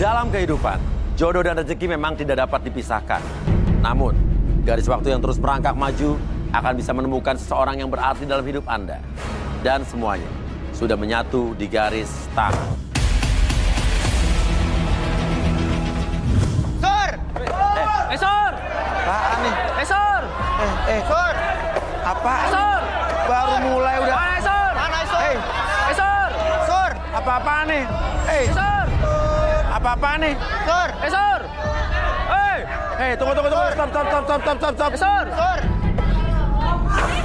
Dalam kehidupan, jodoh dan rezeki memang tidak dapat dipisahkan. Namun, garis waktu yang terus merangkak maju akan bisa menemukan seseorang yang berarti dalam hidup Anda. Dan semuanya sudah menyatu di garis start. Sur! Sur! Apaan nih? Sur! Sur! Apaan? Sur! Baru mulai udah. Mana Sur? Mana Sur? Sur! Sur! Apa-apaan nih? Sur! Apa-apaan nih? Sur! Sur! Tunggu. Stop. Sur! Sur!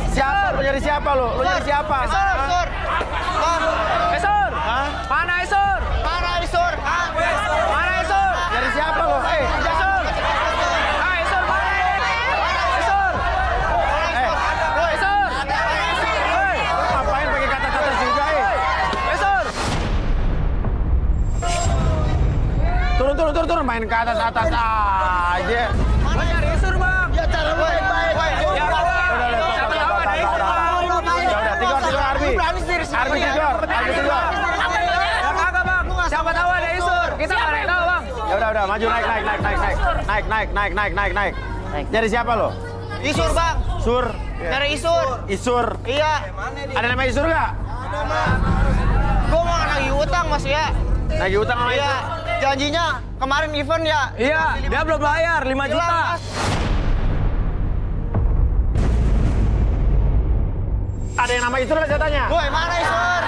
Siapa? Lu nyari siapa lu? Lu nyari siapa? Sur! Sur! Sur! Hah? Mana Sur? Mana Sur? Mana Sur? Nyari siapa lu? Sur! Hai Sur, mana ini? Sur! Sur! Ngapain pakai kata-kata juga, Sur! Turun, main ke atas aja. Mana nyari Sur, Bang? Ya cara baik-baik. Ya, siapa tahu ada Sur, Bang. Udah, tidur Arbi. Arbi tidur. Ya kagak, Bang. Siapa tahu ada Sur. Kita nggak ada yang tahu, Bang. Ya udah, maju naik. Nyari siapa lo? Isur, Bang. Sur. Cari Isur. Isur. Iya. Ada nama Isur nggak? Gue mau nagih utang, Mas ya. Nagih utang sama Iya. Isur. Janjinya kemarin event ya. Iya, dia belum bayar 5 juta. Ada yang nama Isur nggak saya tanya? Woi, mana Isur?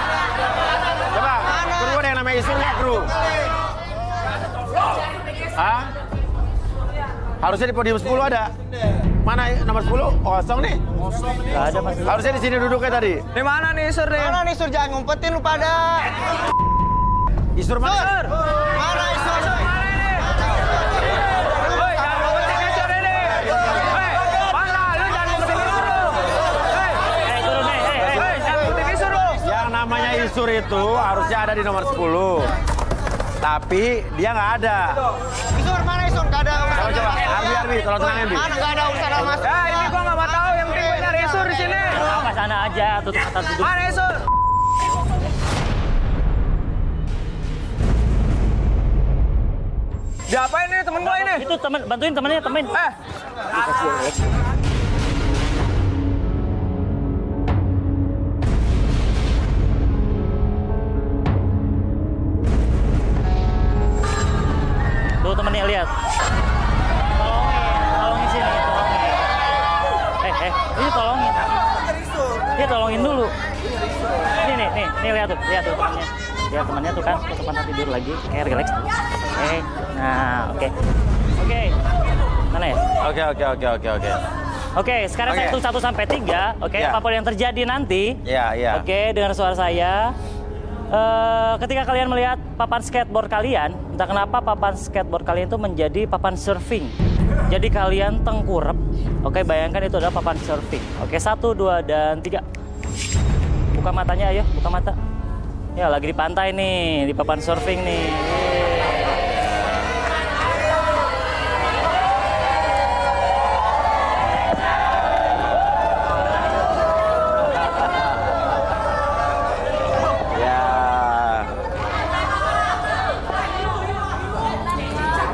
Coba, Mana? kru ada yang nama Isur nggak, kru? Hah? Harusnya di podium 10 ada. Mana nomor 10? Kosong nih. Gak ada mas. Harusnya di sini duduknya tadi. Di mana nih Sur nih? Mana nih Sur? Jangan ngumpetin lu pada. Isur mana? Sur! Mana Isur? Mana ini? Woi, jangan ngumpetin Sur ini. Woi, mana? Lu jangan ngumpetin Sur lu. Turun Woi, jangan ngumpetin Sur lu. Yang namanya Isur itu harusnya ada di nomor 10. Tapi dia nggak ada. Isur mana Isur? Gak ada urusan. Coba, Arbi, tolong tenangin, Bi. Mana gak ada urusan sama Mas? Ya, ini gua nggak mau tahu. Yang penting gua nyari Sur di sini. Ke sana aja, tutup atas duduk. Mana Sur? Diapain nih temen gua ini? Itu temen, bantuin temennya, temen. Tuh temennya lihat. Tolongin sini, tolongin. Ini tolongin. Dia tolongin dulu. Nih lihat tuh temennya. Lihat temennya tuh kan, ke tempat tidur lagi. Kayak relax. Oke. Mana ya? Oke. Oke, sekarang saya hitung 1 sampai 3. Oke, Ya. apapun yang terjadi nanti. Iya. Oke, dengar suara saya. Ketika kalian melihat papan skateboard kalian, entah kenapa papan skateboard kalian itu menjadi papan surfing. Jadi kalian tengkurap. Oke, bayangkan itu adalah papan surfing. Oke, 1, 2, dan 3. Buka matanya, ayo, buka mata. Ya, lagi di pantai nih, di papan surfing nih.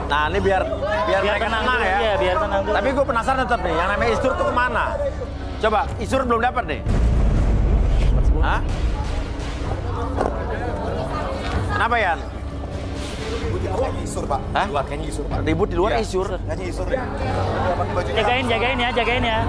Nah, ini biar mereka tenang dulu, ya. Iya, biar tenang dulu. Tapi gue penasaran tetap nih, yang namanya Isur tuh kemana? Coba, Isur belum dapat nih. Hah? Kenapa, Yan? Isur, Pak. Hah? Di luar, kayaknya Isur, Pak. Ribut di luar Iya. Isur. Kayaknya Isur. Pakai bajunya. Jagain ya.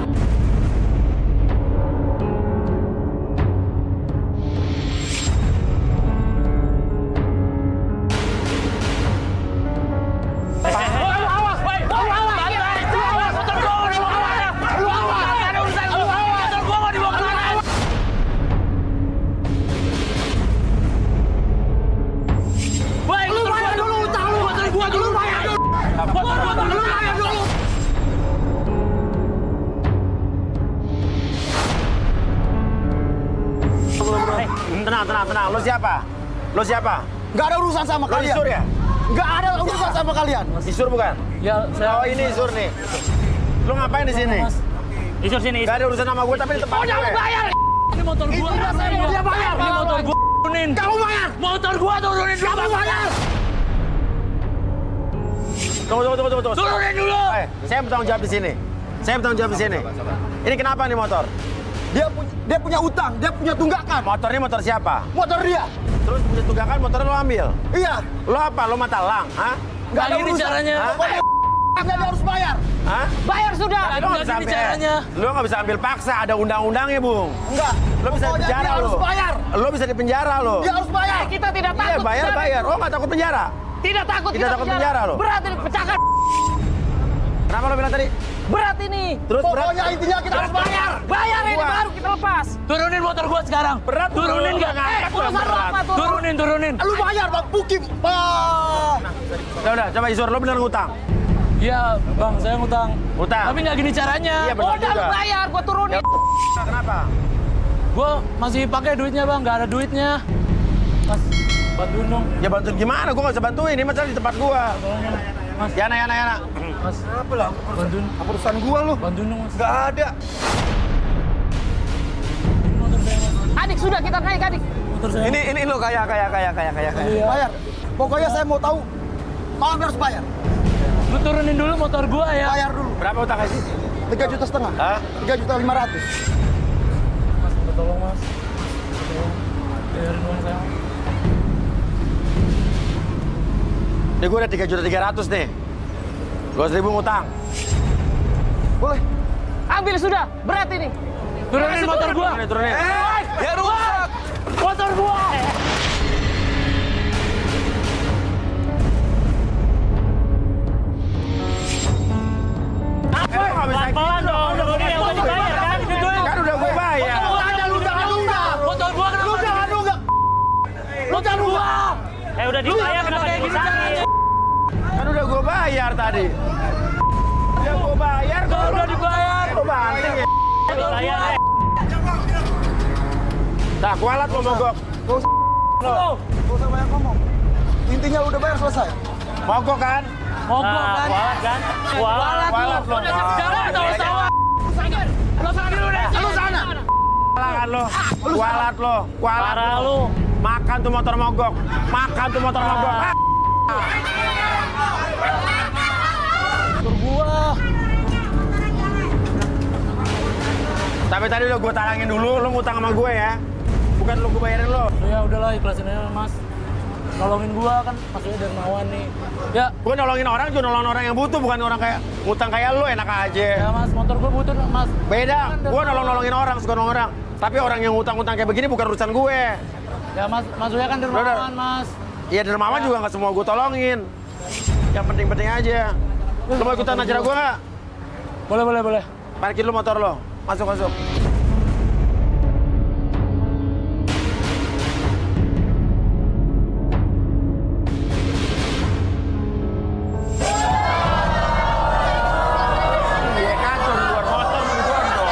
Tenang. Lo siapa? Gak ada urusan sama Lo kalian. Isur ya? Gak ada urusan sama kalian. Isur bukan? Ya, Oh, ini Isur nih. Lo ngapain di sini? Isur sini. Gak ada urusan sama gue, tapi di tempat gue. Ini motor gua. Dia bayar. Ini motor gua turunin. Kamu bayar. Motor gua turunin dulu. Kamu bayar. Tunggu. Turunin dulu. Saya bertanggung jawab di sini. Ini kenapa nih motor? Dia punya utang, dia punya tunggakan. Motor ini motor siapa? Motor dia. Terus punya tunggakan motornya lo ambil. Iya. Lo apa? Lo matalang? Hah? Nggak ada Gini urusan. caranya. Hah? Pokoknya dia harus bayar. Hah? Bayar sudah. Lo nggak bisa Gini ambil. caranya. Lo nggak bisa ambil paksa. Ada undang-undangnya, Bung. Enggak. Lo bisa di Pokoknya penjara dia harus lo. bayar. Lo bisa di penjara lo. Dia harus bayar. Kita tidak Iya takut. bayar. Oh nggak takut penjara? Tidak takut. Tidak kita takut penjara lo. Berat ini pecahkan. Kenapa lo bilang tadi? Berat ini. Terus Pokoknya intinya kita harus bayar. Bayar ini Wah. baru kita lepas. Turunin motor gua sekarang. Berat. Turunin Lo nggak? ngangkat lo Urusan lo berat. apa tuh? Turunin. Lu bayar Bang Bukim. Wah. Udah, coba Isur, lo bener ngutang. Iya, Bang, saya ngutang. Ngutang. Tapi nggak gini caranya. Iya, benar Udah lu juga. bayar, gua turunin. Kenapa? Gua masih pakai duitnya, Bang. Nggak ada duitnya. Mas, bantuin dong. Ya bantuin gimana? Gue gak bisa bantuin, ini masalah di tempat gua. Mas, Yana. Mas, Apa lah? bantuin. Apa urusan gua lu? Bantuin dong, Mas. Enggak ada. Motor saya, Mas. Adik sudah kita naik adik. Motor saya. Ini lo kayak. Iya. Bayar. Pokoknya saya mau tahu. Malam harus bayar. Lu turunin dulu motor gua ya. Bayar dulu. Berapa utangnya sih? 3,5 juta. Hah? 3,5 juta. Mas, minta tolong, Mas. Tolong. Bayarin uang saya. Ini gue udah 3.300.000 nih. 2.000 ngutang. Boleh. Ambil sudah, berat ini. Turunin motor gua. Turunin. Ya rusak. Motor gua. Lo gak bisa Pelan-pelan dong, udah dibayar kan? Kan udah gue bayar. Lu jangan nunggak. Motor gua kenapa? Lu jangan nunggak. Motor gua. Udah dibayar, kenapa kayak gini disangin? Kan udah gue bayar tadi. Udah gue bayar. Kalau udah dibayar. Lo banting ya. Dibayar, Nah, kualat lo mogok. Gak usah banyak ngomong. Intinya lu udah bayar selesai. Mogok kan? Mogok Nah, kan? kualat kan? Kualat. Kualat lo. Jangan tahu-tahu. Lo sana dulu deh. Lu sana. Kualat lo. Kualat lo. Kualat Parah lu. Makan tuh motor mogok. Makan tuh motor mogok. Ah. Motor gua. Tapi tadi udah gue talangin dulu, lo ngutang sama gue ya. Bukan lo gue bayarin lo. Ya udahlah, ikhlasin aja, Mas. Nolongin gua kan maksudnya dermawan nih. Ya, Gue nolongin orang juga nolongin orang yang butuh, bukan orang kayak ngutang kayak lo, enak aja. ya Mas, motor gua butuh, Mas. Beda, gue nolongin orang, suka nolong orang. Tapi orang yang ngutang-ngutang kayak begini bukan urusan gue. Ya Mas, maksudnya kan dermawan, Mas. Iya dermawan juga nggak semua gue tolongin. Yang penting-penting aja. Lo mau ikutan acara gue nggak? Boleh. Parkir lo motor lo. Masuk. Iya kacau di luar motor mau dibuang dong.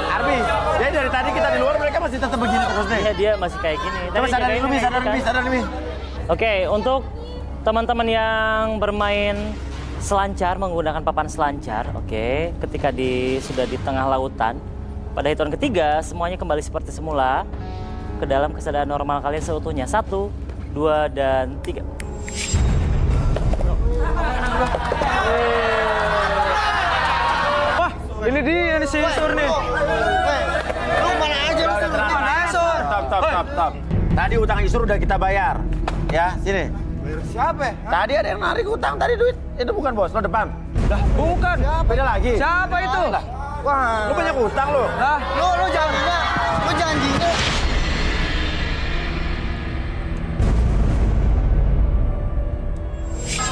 Arbi, jadi dari tadi kita di luar mereka masih tetap begini terus nih. Iya, dia masih kayak gini. Coba Tadi sadar jagain lebih, kayak gitu kan. sadar lebih. Oke, untuk teman-teman yang bermain selancar menggunakan papan selancar, oke, ketika sudah di tengah lautan, pada hitungan ketiga semuanya kembali seperti semula ke dalam kesadaran normal kalian seutuhnya. 1, 2, dan 3. Wah, ini dia nih si Sur nih. Lu mana aja lu Udah tenang. Sur. Stop. Tadi utang Isur udah kita bayar. Ya, sini. bayar siapa? Tadi ada yang narik utang, tadi duit. Itu bukan bos, lo depan. Lah, bukan. Beda lagi. Siapa itu? Wah. Lo banyak utang lo. Lah, Lu janjinya.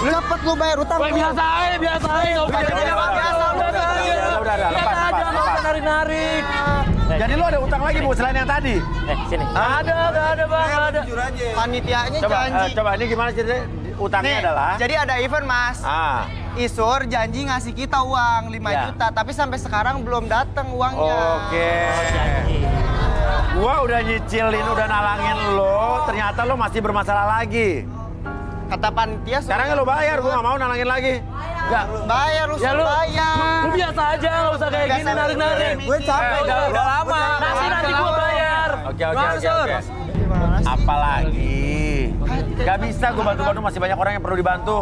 Cepet lu bayar utang lu. Biasa aja, nggak usah Udah, lepas. narik-narik. Jadi lo ada utang lagi bu selain yang tadi? Sini. Ada, nggak ada bang, nggak ada. panitianya Coba, janji. coba ini gimana ceritanya? Utangnya Nih, adalah? jadi ada event mas. Isur janji ngasih kita uang 5 Ya. juta, tapi sampai sekarang belum datang uangnya. Oke. Gua udah nyicilin, udah nalangin lo, ternyata lo masih bermasalah lagi. Kata panitia Sekarang lo bayar, gua nggak mau nalangin lagi. Enggak, bayar lu, Ya lu, bayar. lu biasa aja, nggak usah kayak gini narik-narik. Gue capek, Udah lama. Nanti gua bayar. Oke. Bang, Sur. Gimana Apalagi? Gak bisa gue bantu-bantu, masih banyak orang yang perlu dibantu.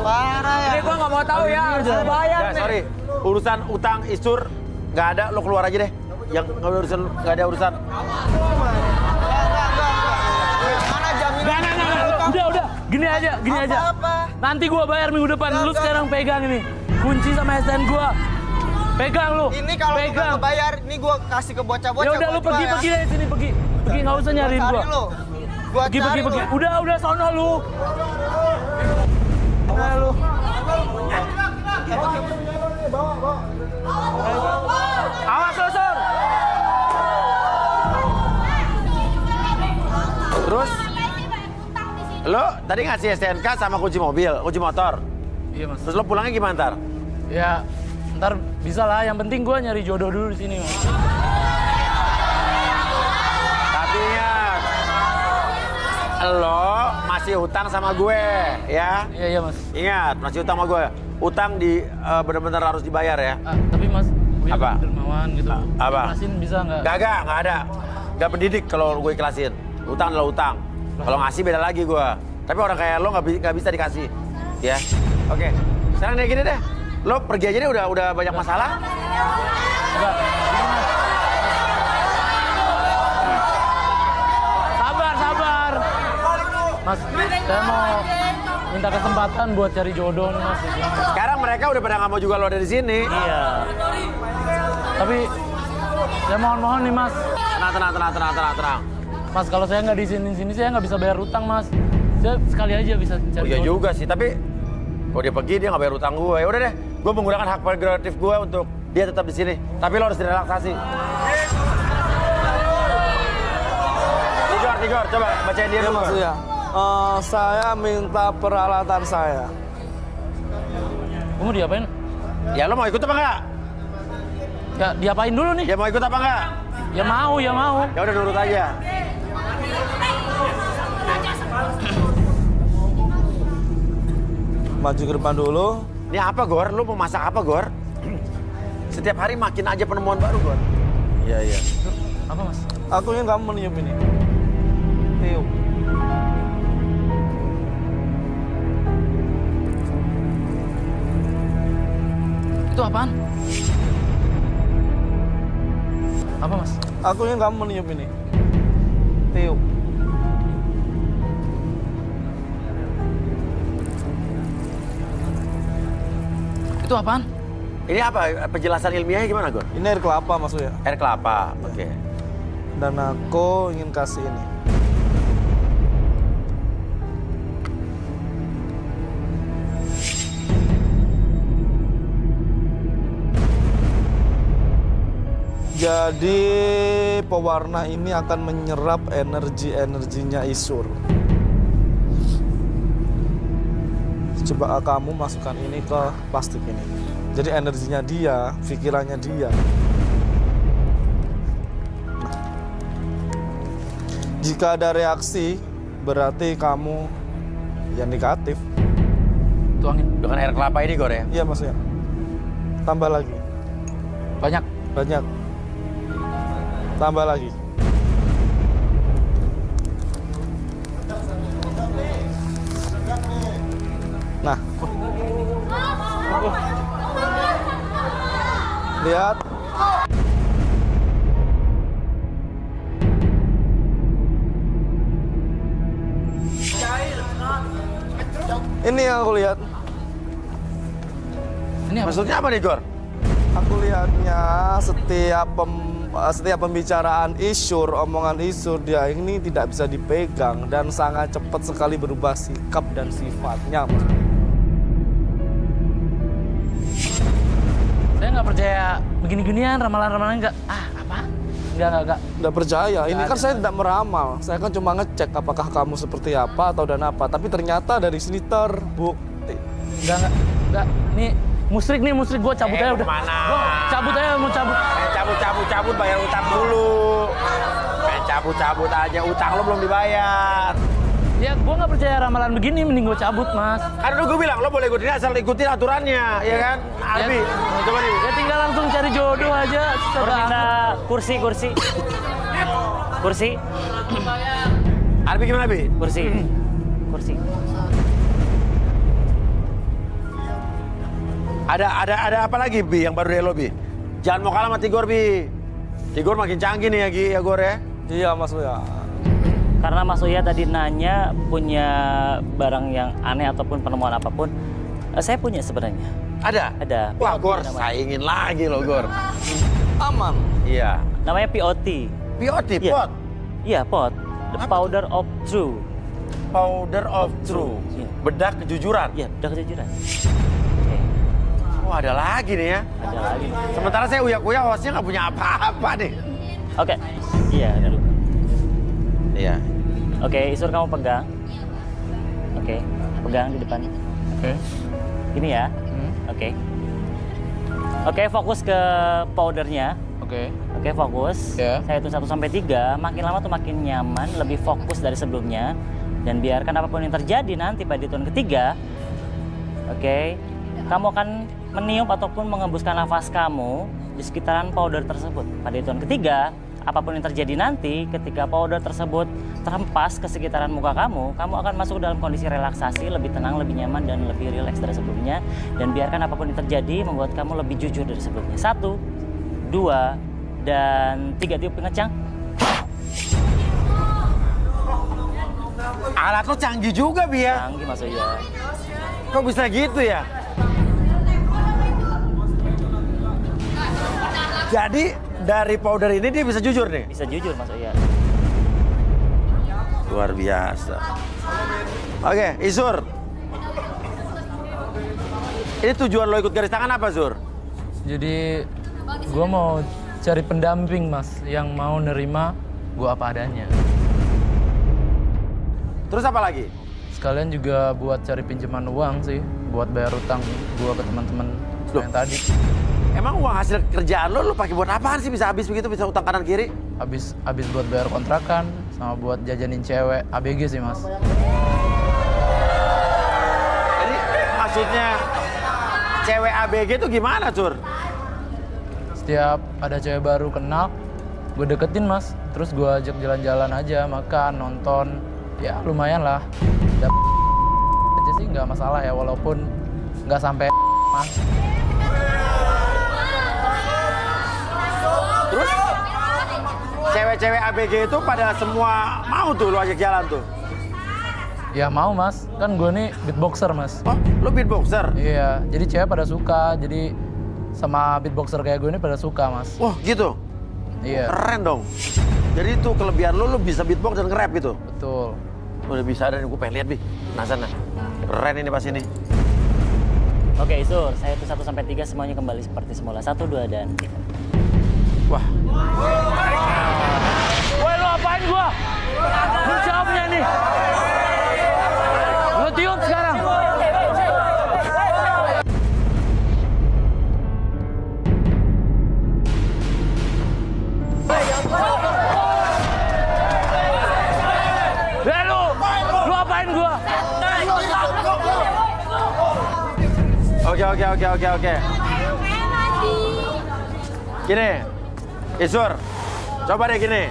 Parah ya. Ini gue nggak mau tahu ya, harus lu bayar Ya, nih. sorry. Urusan utang Isur nggak ada, lo keluar aja deh. Yang nggak ada urusan. Mana jaminan? Nggak. Udah. Gini aja. Apa? Nanti gua bayar minggu depan. Lu sekarang pegang ini. Kunci sama SN gua. Pegang lu. Ini kalau lu nggak ngebayar, ini gua kasih ke bocah-bocah. Ya udah lu buat gua, pergi dari sini pergi. Pergi nggak usah nyariin Cari gua. lu. Gua Pergi. cari lu. Udah sono lu. Nah, lu. Awas lu, Sur. Terus lo tadi ngasih STNK sama kunci mobil, kunci motor. Iya mas. Terus lo pulangnya gimana ntar? Ya ntar bisa lah. Yang penting gua nyari jodoh dulu di sini mas. Tapi ingat, lo masih hutang sama gue, ya? Iya mas. Ingat, masih hutang sama gue. Utang benar-benar harus dibayar ya. Tapi mas. Gue Apa? dermawan gitu. Apa? Ikhlasin bisa nggak? Nggak ada. Nggak pendidik kalau gue ikhlasin. Utang adalah utang. Kalau ngasih beda lagi gue. Tapi orang kayak lo nggak bisa dikasih. Ya, oke. Sekarang kayak gini deh. Lo pergi aja deh, udah banyak masalah. Enggak. Sabar. Mas, saya mau minta kesempatan buat cari jodoh nih mas di sini. Sekarang mereka udah pada nggak mau juga lo ada di sini. Iya. Tapi saya mohon nih mas. Tenang. Mas kalau saya nggak di sini saya nggak bisa bayar utang mas. Saya sekali aja bisa Oh cari iya jodoh. juga sih, tapi kalau dia pergi dia nggak bayar utang gue. Ya udah deh, gue menggunakan hak prerogatif gue untuk dia tetap di sini. Tapi lo harus direlaksasi. Tigor, coba bacain dia dulu. Maksudnya, saya minta peralatan saya. Kamu diapain? Ya lo mau ikut apa enggak? Ya diapain dulu nih? Ya mau ikut apa enggak? Ya mau. Ya udah nurut aja. Maju ke depan dulu. Ini apa Gor? Lu mau masak apa Gor? Setiap hari makin aja penemuan baru Gor. Iya. Apa mas? Aku ingin kamu meniup ini. Tiup. Itu apaan? Apa mas? Aku ingin kamu meniup ini. Tiup. Itu apaan? Ini apa? Penjelasan ilmiahnya gimana Gor? Ini air kelapa maksudnya. Air kelapa. Oke. Dan aku ingin kasih ini. Jadi pewarna ini akan menyerap energinya Isur. Coba kamu masukkan ini ke plastik ini. Jadi energinya dia, pikirannya dia. Jika ada reaksi, berarti kamu yang negatif. Tuangin. Dengan air kelapa ini Gor ya? Iya maksudnya. Tambah lagi. Banyak. Banyak. Tambah lagi. Nah. Lihat. Ini yang aku lihat. Ini apa? Maksudnya apa nih Gor? Aku lihatnya setiap pembicaraan Isur, omongan Isur, dia ini tidak bisa dipegang dan sangat cepat sekali berubah sikap dan sifatnya. Saya nggak percaya begini-ginian, ramalan-ramalan nggak. Apa? Nggak. Tidak percaya, ini kan saya tidak meramal. Saya kan cuma ngecek apakah kamu seperti apa atau dan apa. Tapi ternyata dari sini terbukti. Nggak. Nih, musrik gue cabut aja udah. Kemana? Gua cabut aja, mau cabut. Cabut bayar utang dulu. Cabut aja, utang lo belum dibayar. Ya, gue nggak percaya ramalan begini, mending gue cabut, Mas. Kan udah gue bilang lo boleh ikutin asal ikutin aturannya, ya kan? Albi, coba nih. Ya tinggal langsung cari jodoh aja. Minta kursi. Arbi gimana, Bi? Kursi. Kursi. Ada apa lagi, Bi, yang baru dari lo, Bi? Jangan mau kalah sama Tigor, Bi. Tigor makin canggih nih ya, Gi, ya, Gor, ya? Iya, Mas Uya. Karena Mas Uya tadi nanya punya barang yang aneh ataupun penemuan apapun, saya punya sebenarnya. Ada? Ada. Wah, POT Gor, namanya. saingin lagi lo, Gor. Aman. Iya. Namanya POT. POT, Iya. pot. Iya, POT. The Powder of Truth. Powder of Truth. Iya. Bedak kejujuran. Iya, udah kejujuran. Oke, Oh, ada lagi nih ya. ada lagi. Sementara saya uya-uya hostnya nggak punya apa-apa nih. Oke. Iya, ada dulu. Iya. Oke, Isur kamu pegang. Oke, pegang di depan. Oke. Ini ya. Oke. Oke, fokus ke powdernya. Oke. Oke, fokus. Ya. Saya hitung 1 sampai 3, makin lama tuh makin nyaman, lebih fokus dari sebelumnya. Dan biarkan apapun yang terjadi nanti pada hitungan ketiga, oke, kamu akan meniup ataupun mengembuskan nafas kamu di sekitaran powder tersebut. Pada hitungan ketiga, apapun yang terjadi nanti ketika powder tersebut terhempas ke sekitaran muka kamu akan masuk dalam kondisi relaksasi, lebih tenang, lebih nyaman, dan lebih rileks dari sebelumnya. Dan biarkan apapun yang terjadi membuat kamu lebih jujur dari sebelumnya. 1, 2, dan 3, tiup pengecang. Alat lo canggih juga, Bi, ya. Canggih Mas Uya. Kok bisa gitu ya? Jadi dari powder ini dia bisa jujur nih? Bisa jujur Mas Uya. Luar biasa. Oke, Isur. Ini tujuan lo ikut garis tangan apa, Sur? Jadi gue mau cari pendamping mas yang mau nerima gue apa adanya. Terus apa lagi? Sekalian juga buat cari pinjaman uang sih, buat bayar utang gue ke teman-teman Loh. yang tadi. Emang uang hasil kerjaan lo pakai buat apaan sih bisa habis begitu, bisa utang kanan kiri? Habis buat bayar kontrakan sama buat jajanin cewek ABG sih mas. Jadi maksudnya cewek ABG itu gimana, Sur? Setiap ada cewek baru kenal, gue deketin mas. Terus gue ajak jalan-jalan aja, makan, nonton. Ya lumayan lah. Dapet aja sih nggak masalah ya, walaupun nggak sampai mas. Terus cewek-cewek ABG itu pada semua mau tuh lo ajak jalan tuh? Ya mau mas, kan gue nih beatboxer mas. Oh, lo beatboxer? Iya, jadi cewek pada suka, jadi sama beatboxer kayak gue ini pada suka mas. Wah, gitu? Iya, Keren dong. Jadi itu kelebihan lo bisa beatbox dan nge-rap gitu? betul. Udah bisa, dan gue pengen lihat, Bi. Penasaran nah. Keren ini pas ini. Oke, Isur, saya hitung 1 sampai 3 semuanya kembali seperti semula. 1, 2, dan 3. Wah, Woi, lu apain gua? Lu jawabnya nih. Lu tiup sekarang. Lu apain gua? Oke. Gini, Isur, coba deh gini.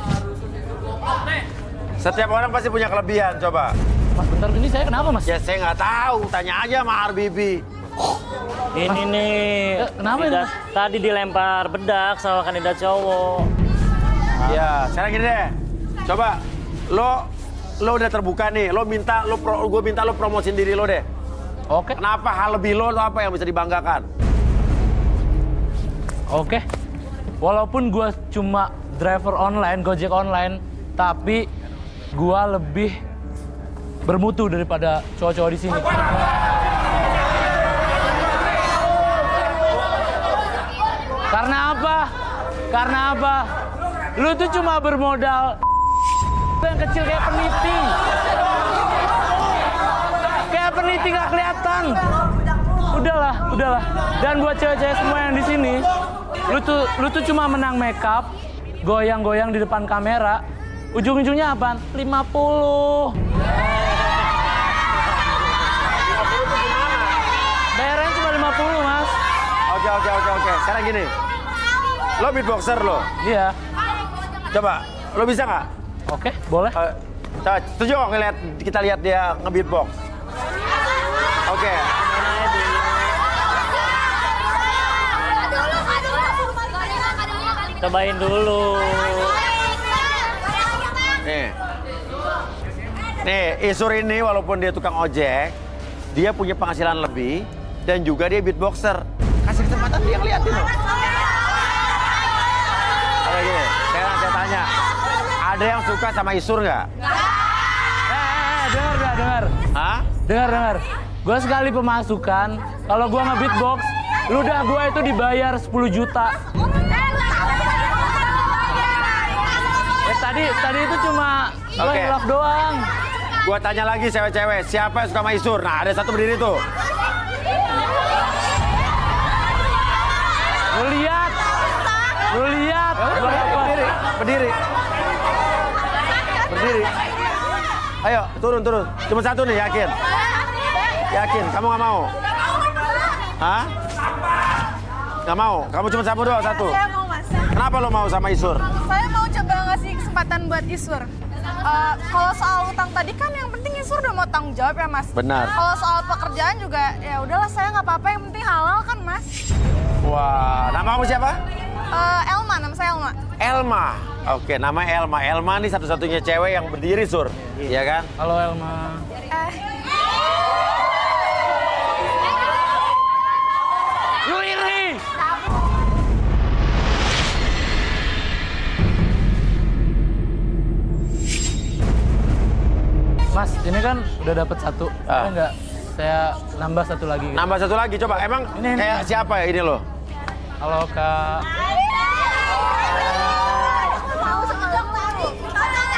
Setiap orang pasti punya kelebihan, coba. Mas, bentar ini saya kenapa, Mas? Ya saya nggak tahu, tanya aja sama Arbibi. Ini nih, kenapa ini, kandidat tadi dilempar bedak sama kandidat cowok. Ya, sekarang gini deh. Coba, lo udah terbuka nih, gue minta lo promosiin diri lo deh. Oke. Kenapa hal lebih lo apa yang bisa dibanggakan? Oke. Walaupun gue cuma driver online, Gojek online, tapi gue lebih bermutu daripada cowok-cowok di sini. Karena apa? Lu tuh cuma bermodal yang kecil kayak peniti. Kayak peniti nggak kelihatan. Udahlah. Dan buat cewek-cewek semua yang di sini, lu tuh cuma menang makeup, goyang-goyang di depan kamera. Ujung-ujungnya apaan? 50. Bayarannya cuma 50, Mas. Oke. Sekarang gini. Lo beatboxer lo. Iya. Coba, lo bisa nggak? Oke, boleh. Coba, setuju nggak kita lihat dia nge-beatbox? Oke. Cobain dulu. Nih, Isur ini walaupun dia tukang ojek, dia punya penghasilan lebih dan juga dia beatboxer. Kasih kesempatan dia ngeliatin loh. Oke gini, sekarang saya tanya, ada yang suka sama Isur nggak? Dengar. Hah? Dengar. Gue sekali pemasukan, kalau gue nge-beatbox, ludah gue itu dibayar 10 juta. Tadi itu cuma Oke. love doang. Gua tanya lagi cewek-cewek, siapa yang suka sama Isur? Nah, ada satu berdiri tuh. Lu lihat. Berdiri. Ayo, turun. Cuma satu nih, yakin? Yakin, kamu nggak mau? Hah? Nggak mau? Kamu cuma satu doang, satu? Saya mau, Mas. Kenapa lo mau sama Isur? Saya mau coba ngasih kesempatan buat Isur. Kalau soal utang tadi kan yang penting Isur udah mau tanggung jawab ya, Mas. Benar. Kalau soal pekerjaan juga ya udahlah, saya nggak apa-apa, yang penting halal kan, Mas. Wah, nama kamu siapa? Elma, nama saya Elma. Elma. Oke, nama Elma. Elma nih satu-satunya cewek yang berdiri, Sur. Iya kan? Halo Elma. Lu iri! Mas, ini kan udah dapat satu. Ah. Enggak, saya nambah satu lagi. Nambah satu lagi, coba. Emang Ini. kayak siapa ya ini loh? Halo Kak.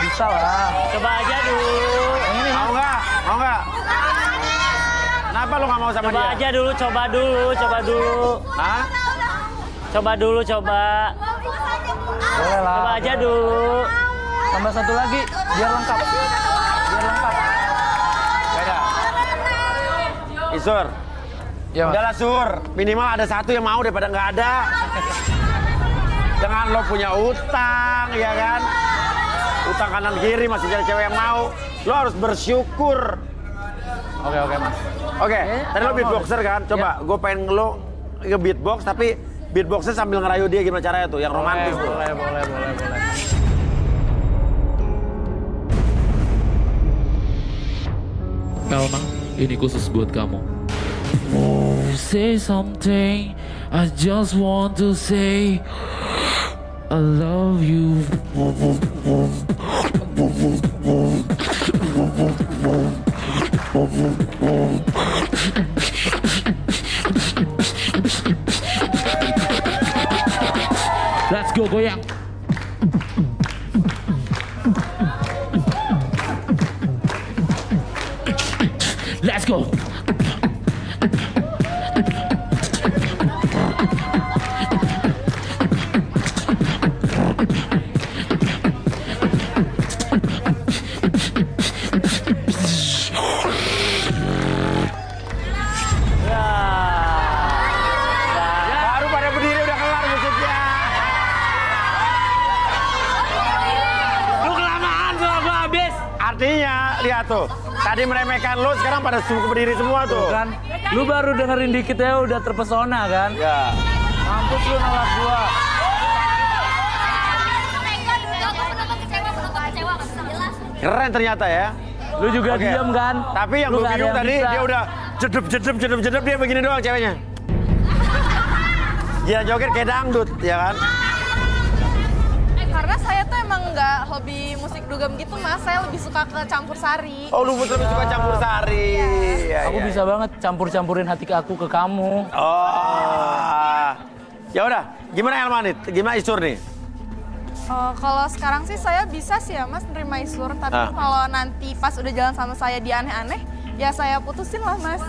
Bisa lah. Coba aja dulu. Ini Mau nggak? Mau nggak? Kenapa lo nggak mau sama Coba dia? aja dulu, coba dulu. Hah? Coba dulu. boleh lah. Coba aja dulu. Tambah satu lagi, biar lengkap. Beda. Isur. Ya, Mas. Udahlah Sur, minimal ada satu yang mau daripada nggak ada. Jangan lo punya utang, ya kan? Utang kanan kiri masih jadi cewek yang mau. Lo harus bersyukur. Oke, Mas. Oke, tadi lo beatboxer kan? Coba, gue pengen lo nge-beatbox tapi beatboxer sambil ngerayu dia gimana caranya tuh, yang romantis tuh. Boleh. Elma, ini khusus buat kamu. Say something, I just want to say I love you. Let's go, goyang. Let's go. Baru pada berdiri udah kelar musiknya. Lu kelamaan soal gua habis. Artinya, lihat tuh. Tadi meremehkan lo, sekarang pada berdiri semua tuh. Kan, lu baru dengerin dikit ya udah terpesona kan? Ya. Mampus lu nolak gua. Keren ternyata ya. Lu juga Oke. diam kan? Tapi yang Lu gue nggak ada bingung yang tadi bisa. dia udah jedep dia begini doang ceweknya. Dia joget kayak dangdut ya kan. Karena saya tuh emang nggak hobi musik dugem gitu, Mas. Saya lebih suka ke campur sari. Oh lu lebih suka campur sari. Ya, Aku ya. bisa banget campur-campurin hati aku ke kamu. Oh. Ya udah, gimana Elma nih? Gimana Isur nih? Kalau sekarang sih saya bisa sih ya, Mas, nerima Isur. Tapi Ah. kalau nanti pas udah jalan sama saya dia aneh-aneh, ya saya putusin lah, Mas.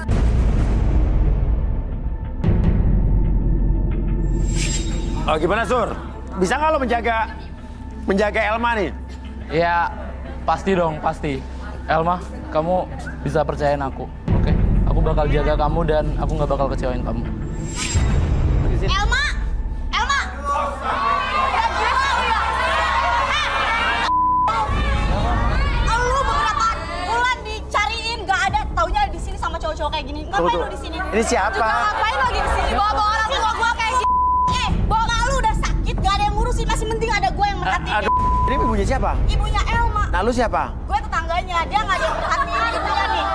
Oh gimana Sur? Bisa nggak lo menjaga Elma nih? Ya, pasti dong, pasti. Elma, kamu bisa percayain aku, oke? Aku bakal jaga kamu dan aku nggak bakal kecewain kamu. Elma! Elma! Lu Ngapain lu di sini? Ini siapa? Juga ngapain lagi kesini bawa orang tua gua kayak gini? Bapak lu udah sakit, gak ada yang ngurusin, masih penting ada gue yang merhatiin. Aduh, ini ibunya siapa? Ibunya Elma. Nah, lu siapa? Gue tetangganya, dia gak ada yang merhatiin ibunya nih.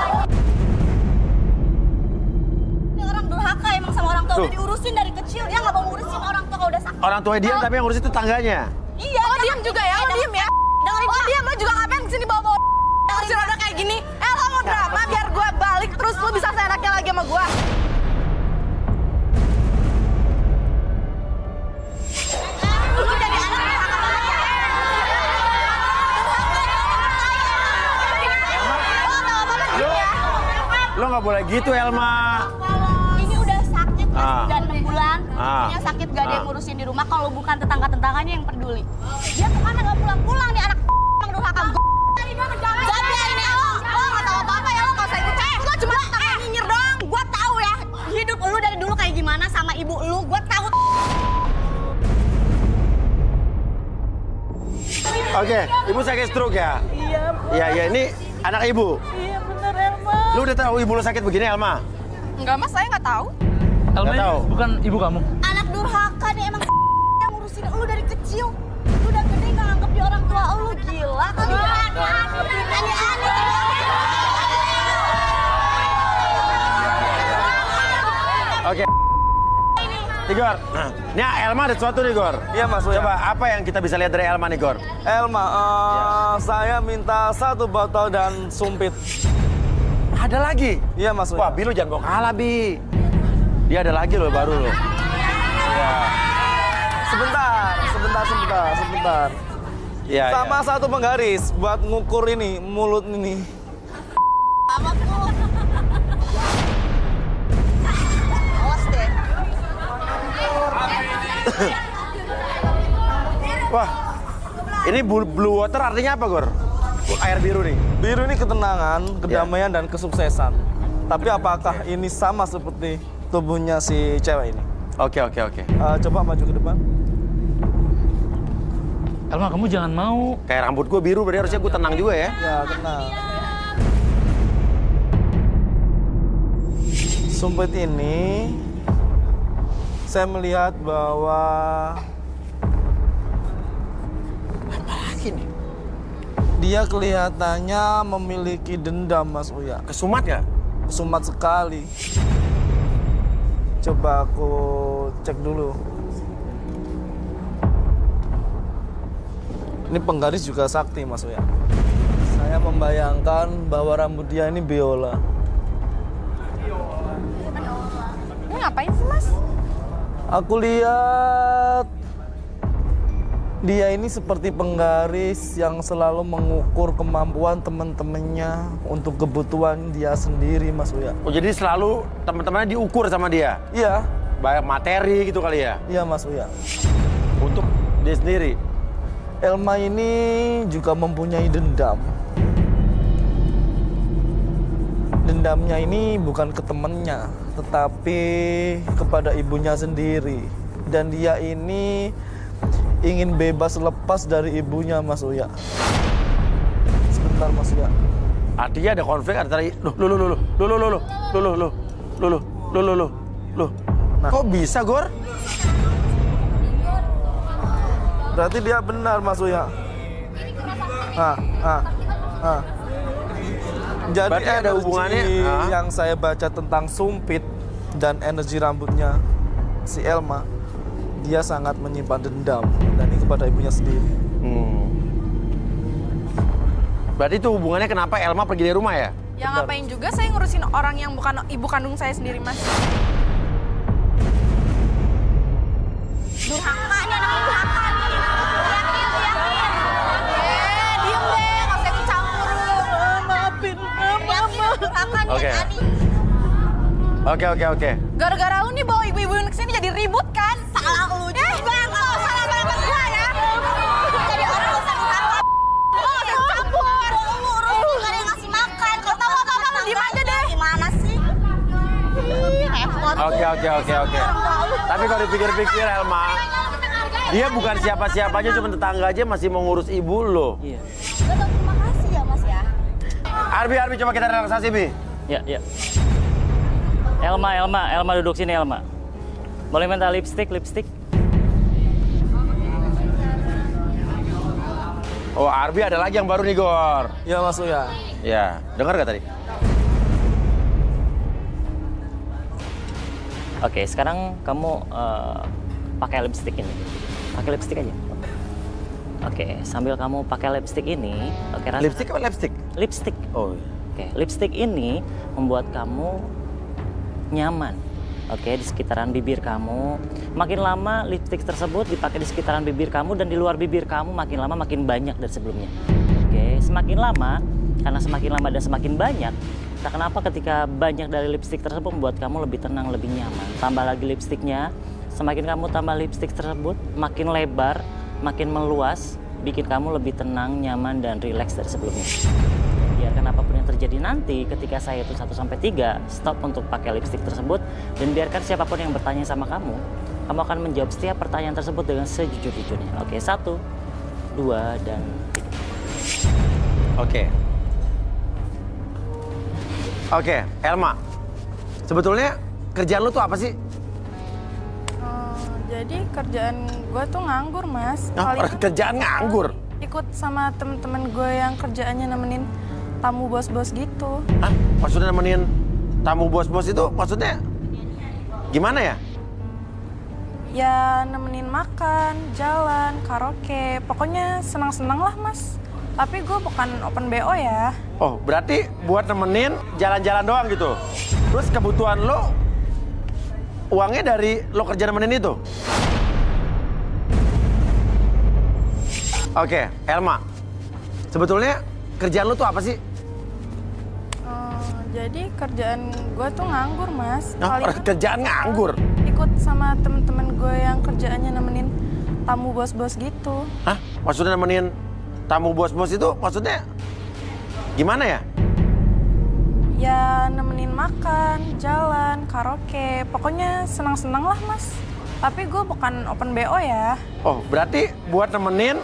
Ini orang durhaka emang sama orang tua, Tuh. udah diurusin dari kecil, dia gak mau ngurusin orang tua kalau udah sakit. Orang tua dia tapi yang ngurus itu tetangganya. Iya. Oh diam juga ya, lo diam ya? Dengerin Oh dia. diam, lo juga ngapain kesini bawa-bawa ngurusin orang kayak gini? Lo mau drama biar gue balik terus lo bisa seenaknya lagi sama gue. Lu jadi anak durhaka banget ya. Lo tau apa-apa sih ya? Lo nggak boleh gitu, Elma. Ini udah sakit, Ah. udah 6 bulan. Ah. Ibunya sakit, gak ada yang Ah. ngurusin di rumah. Kalau bukan tetangga-tetangganya yang peduli. Dia kemana gak pulang-pulang nih anak emang durhaka. Gak biarin ya lo gak tau apa-apa ya, lo gak usah ikut. Gue cuma tetangga nyinyir doang. Gue tahu ya hidup lu dari dulu kayak gimana sama ibu lu. Gue tahu. Oke, ibu sakit stroke ya? Iya. Iya, ini anak ibu. Iya bener Elma. Lu udah tahu ibu lu sakit begini, Elma? Enggak mas, saya nggak tahu. Elma Nggak ini tahu. bukan ibu kamu? Anak durhaka nih emang yang ngurusin lu dari kecil. Lu udah gede gak nganggep dia orang tua lu. Gila kan dia aneh-aneh. Oke. Igor, nah, ini Elma ada sesuatu nih, Gor. Iya, Mas Uya. Coba, apa yang kita bisa lihat dari Elma nih, Gor? Elma, saya minta 1 botol dan sumpit. Ada lagi? Iya, Mas Uya. Wah, Bi, lu jangan bawa kalah, Bi. Dia ada lagi loh, baru loh. Sebentar. Iya, Sama iya. 1 penggaris buat ngukur ini, mulut ini. Awas deh. Wah, ini blue water artinya apa, Gor? Air biru nih. Biru ini ketenangan, kedamaian, dan kesuksesan. Tapi apakah ini sama seperti tubuhnya si cewek ini? Oke. Coba maju ke depan. Elma, kamu jangan mau. Kayak rambut gue biru, berarti harusnya gue tenang juga ya. Ya, tenang. Sumpit ini, saya melihat bahwa dia kelihatannya memiliki dendam, Mas Uya. Kesumat ya? Sumat sekali. Coba aku cek dulu. Ini penggaris juga sakti, Mas Uya. Saya membayangkan bahwa rambut dia ini biola. Ini ngapain sih mas? Aku lihat dia ini seperti penggaris yang selalu mengukur kemampuan teman-temannya untuk kebutuhan dia sendiri, Mas Uya. Oh, jadi selalu teman-temannya diukur sama dia? Iya, Banyak materi gitu kali ya? iya Mas Uya. Untuk dia sendiri? Elma ini juga mempunyai dendam. Dendamnya ini bukan ke temannya, tetapi kepada ibunya sendiri. Dan dia ini ingin bebas lepas dari ibunya, Mas Uya. Sebentar, Mas Uya. Artinya ada konflik antara Loh. Nah. Kok bisa, Gor? Berarti dia benar, Mas Uya. Jadi Berarti ada energi hubungannya, yang saya baca tentang sumpit dan energi rambutnya si Elma, dia sangat menyimpan dendam, dan ini kepada ibunya sendiri. Berarti itu hubungannya kenapa Elma pergi dari rumah ya? Ya ngapain juga saya ngurusin orang yang bukan ibu kandung saya sendiri mas. Durhaka nih, anak durhaka nih. Yakin. Diem deh, nggak usah ikut campur lu. Maafin, Yakin durhaka nih, Oke. Ani. Oke. Gara-gara lu nih bawa ibu-ibu yang kesini jadi ribut kan? Salah lu juga. Nggak salah pendapat gua ya. Jadi orang gak usah durhaka. Lo nggak usah campur. Lu urusin gak ada yang ngasih makan. Kalau tahu apa-apa lu diem aja deh. Gimana sih? Repot. Oke. Tapi kalau dipikir-pikir Elma, dia bukan siapa-siapa aja, cuma tetangga aja masih mau ngurus ibu lo. Iya. Gak tau terima kasih ya mas ya. Arbi, coba kita relaksasi, Bi. Ya. Elma duduk sini Elma. Boleh minta lipstick? Oh, Arbi ada lagi yang baru nih, Gor. Ya masuk ya. Ya, dengar gak tadi? Oke, sekarang kamu pakai lipstick ini. Pakai lipstick aja. Oke, sambil kamu pakai lipstick ini, oke rasa. Lipstick apa lipstick? Lipstick. Oh. Oke, lipstick ini membuat kamu nyaman. Oke, di sekitaran bibir kamu. Makin lama lipstick tersebut dipakai di sekitaran bibir kamu dan di luar bibir kamu makin lama makin banyak dari sebelumnya. Oke, semakin lama, karena semakin lama dan semakin banyak, entah kenapa ketika banyak dari lipstick tersebut membuat kamu lebih tenang, lebih nyaman. Tambah lagi lipsticknya, semakin kamu tambah lipstick tersebut, makin lebar, makin meluas, bikin kamu lebih tenang, nyaman, dan rileks dari sebelumnya. Biarkan apapun yang terjadi nanti ketika saya itu 1-3, stop untuk pakai lipstick tersebut dan biarkan siapapun yang bertanya sama kamu akan menjawab setiap pertanyaan tersebut dengan sejujur-jujurnya. Oke, 1, 2, dan 3. Oke, Elma. Sebetulnya kerjaan lu tuh apa sih? Jadi kerjaan gue tuh nganggur, Mas. Kerjaan nganggur? Ikut sama temen-temen gue yang kerjaannya nemenin tamu bos-bos gitu. Hah? Maksudnya nemenin tamu bos-bos itu maksudnya gimana ya? Ya nemenin makan, jalan, karaoke. Pokoknya senang-senang lah, Mas. Tapi gue bukan open BO ya. Oh, berarti buat nemenin jalan-jalan doang gitu? Terus kebutuhan lo, uangnya dari lo kerja nemenin itu? Oke, Elma. Sebetulnya kerjaan lo tuh apa sih? Jadi kerjaan gue tuh nganggur, Mas. Kerjaan nganggur? Ikut sama temen-temen gue yang kerjaannya nemenin tamu bos-bos gitu. Hah? Maksudnya nemenin tamu bos-bos itu maksudnya gimana ya? Ya nemenin makan, jalan, karaoke. Pokoknya senang-senang lah, Mas. Tapi gue bukan open BO ya. Oh, berarti buat nemenin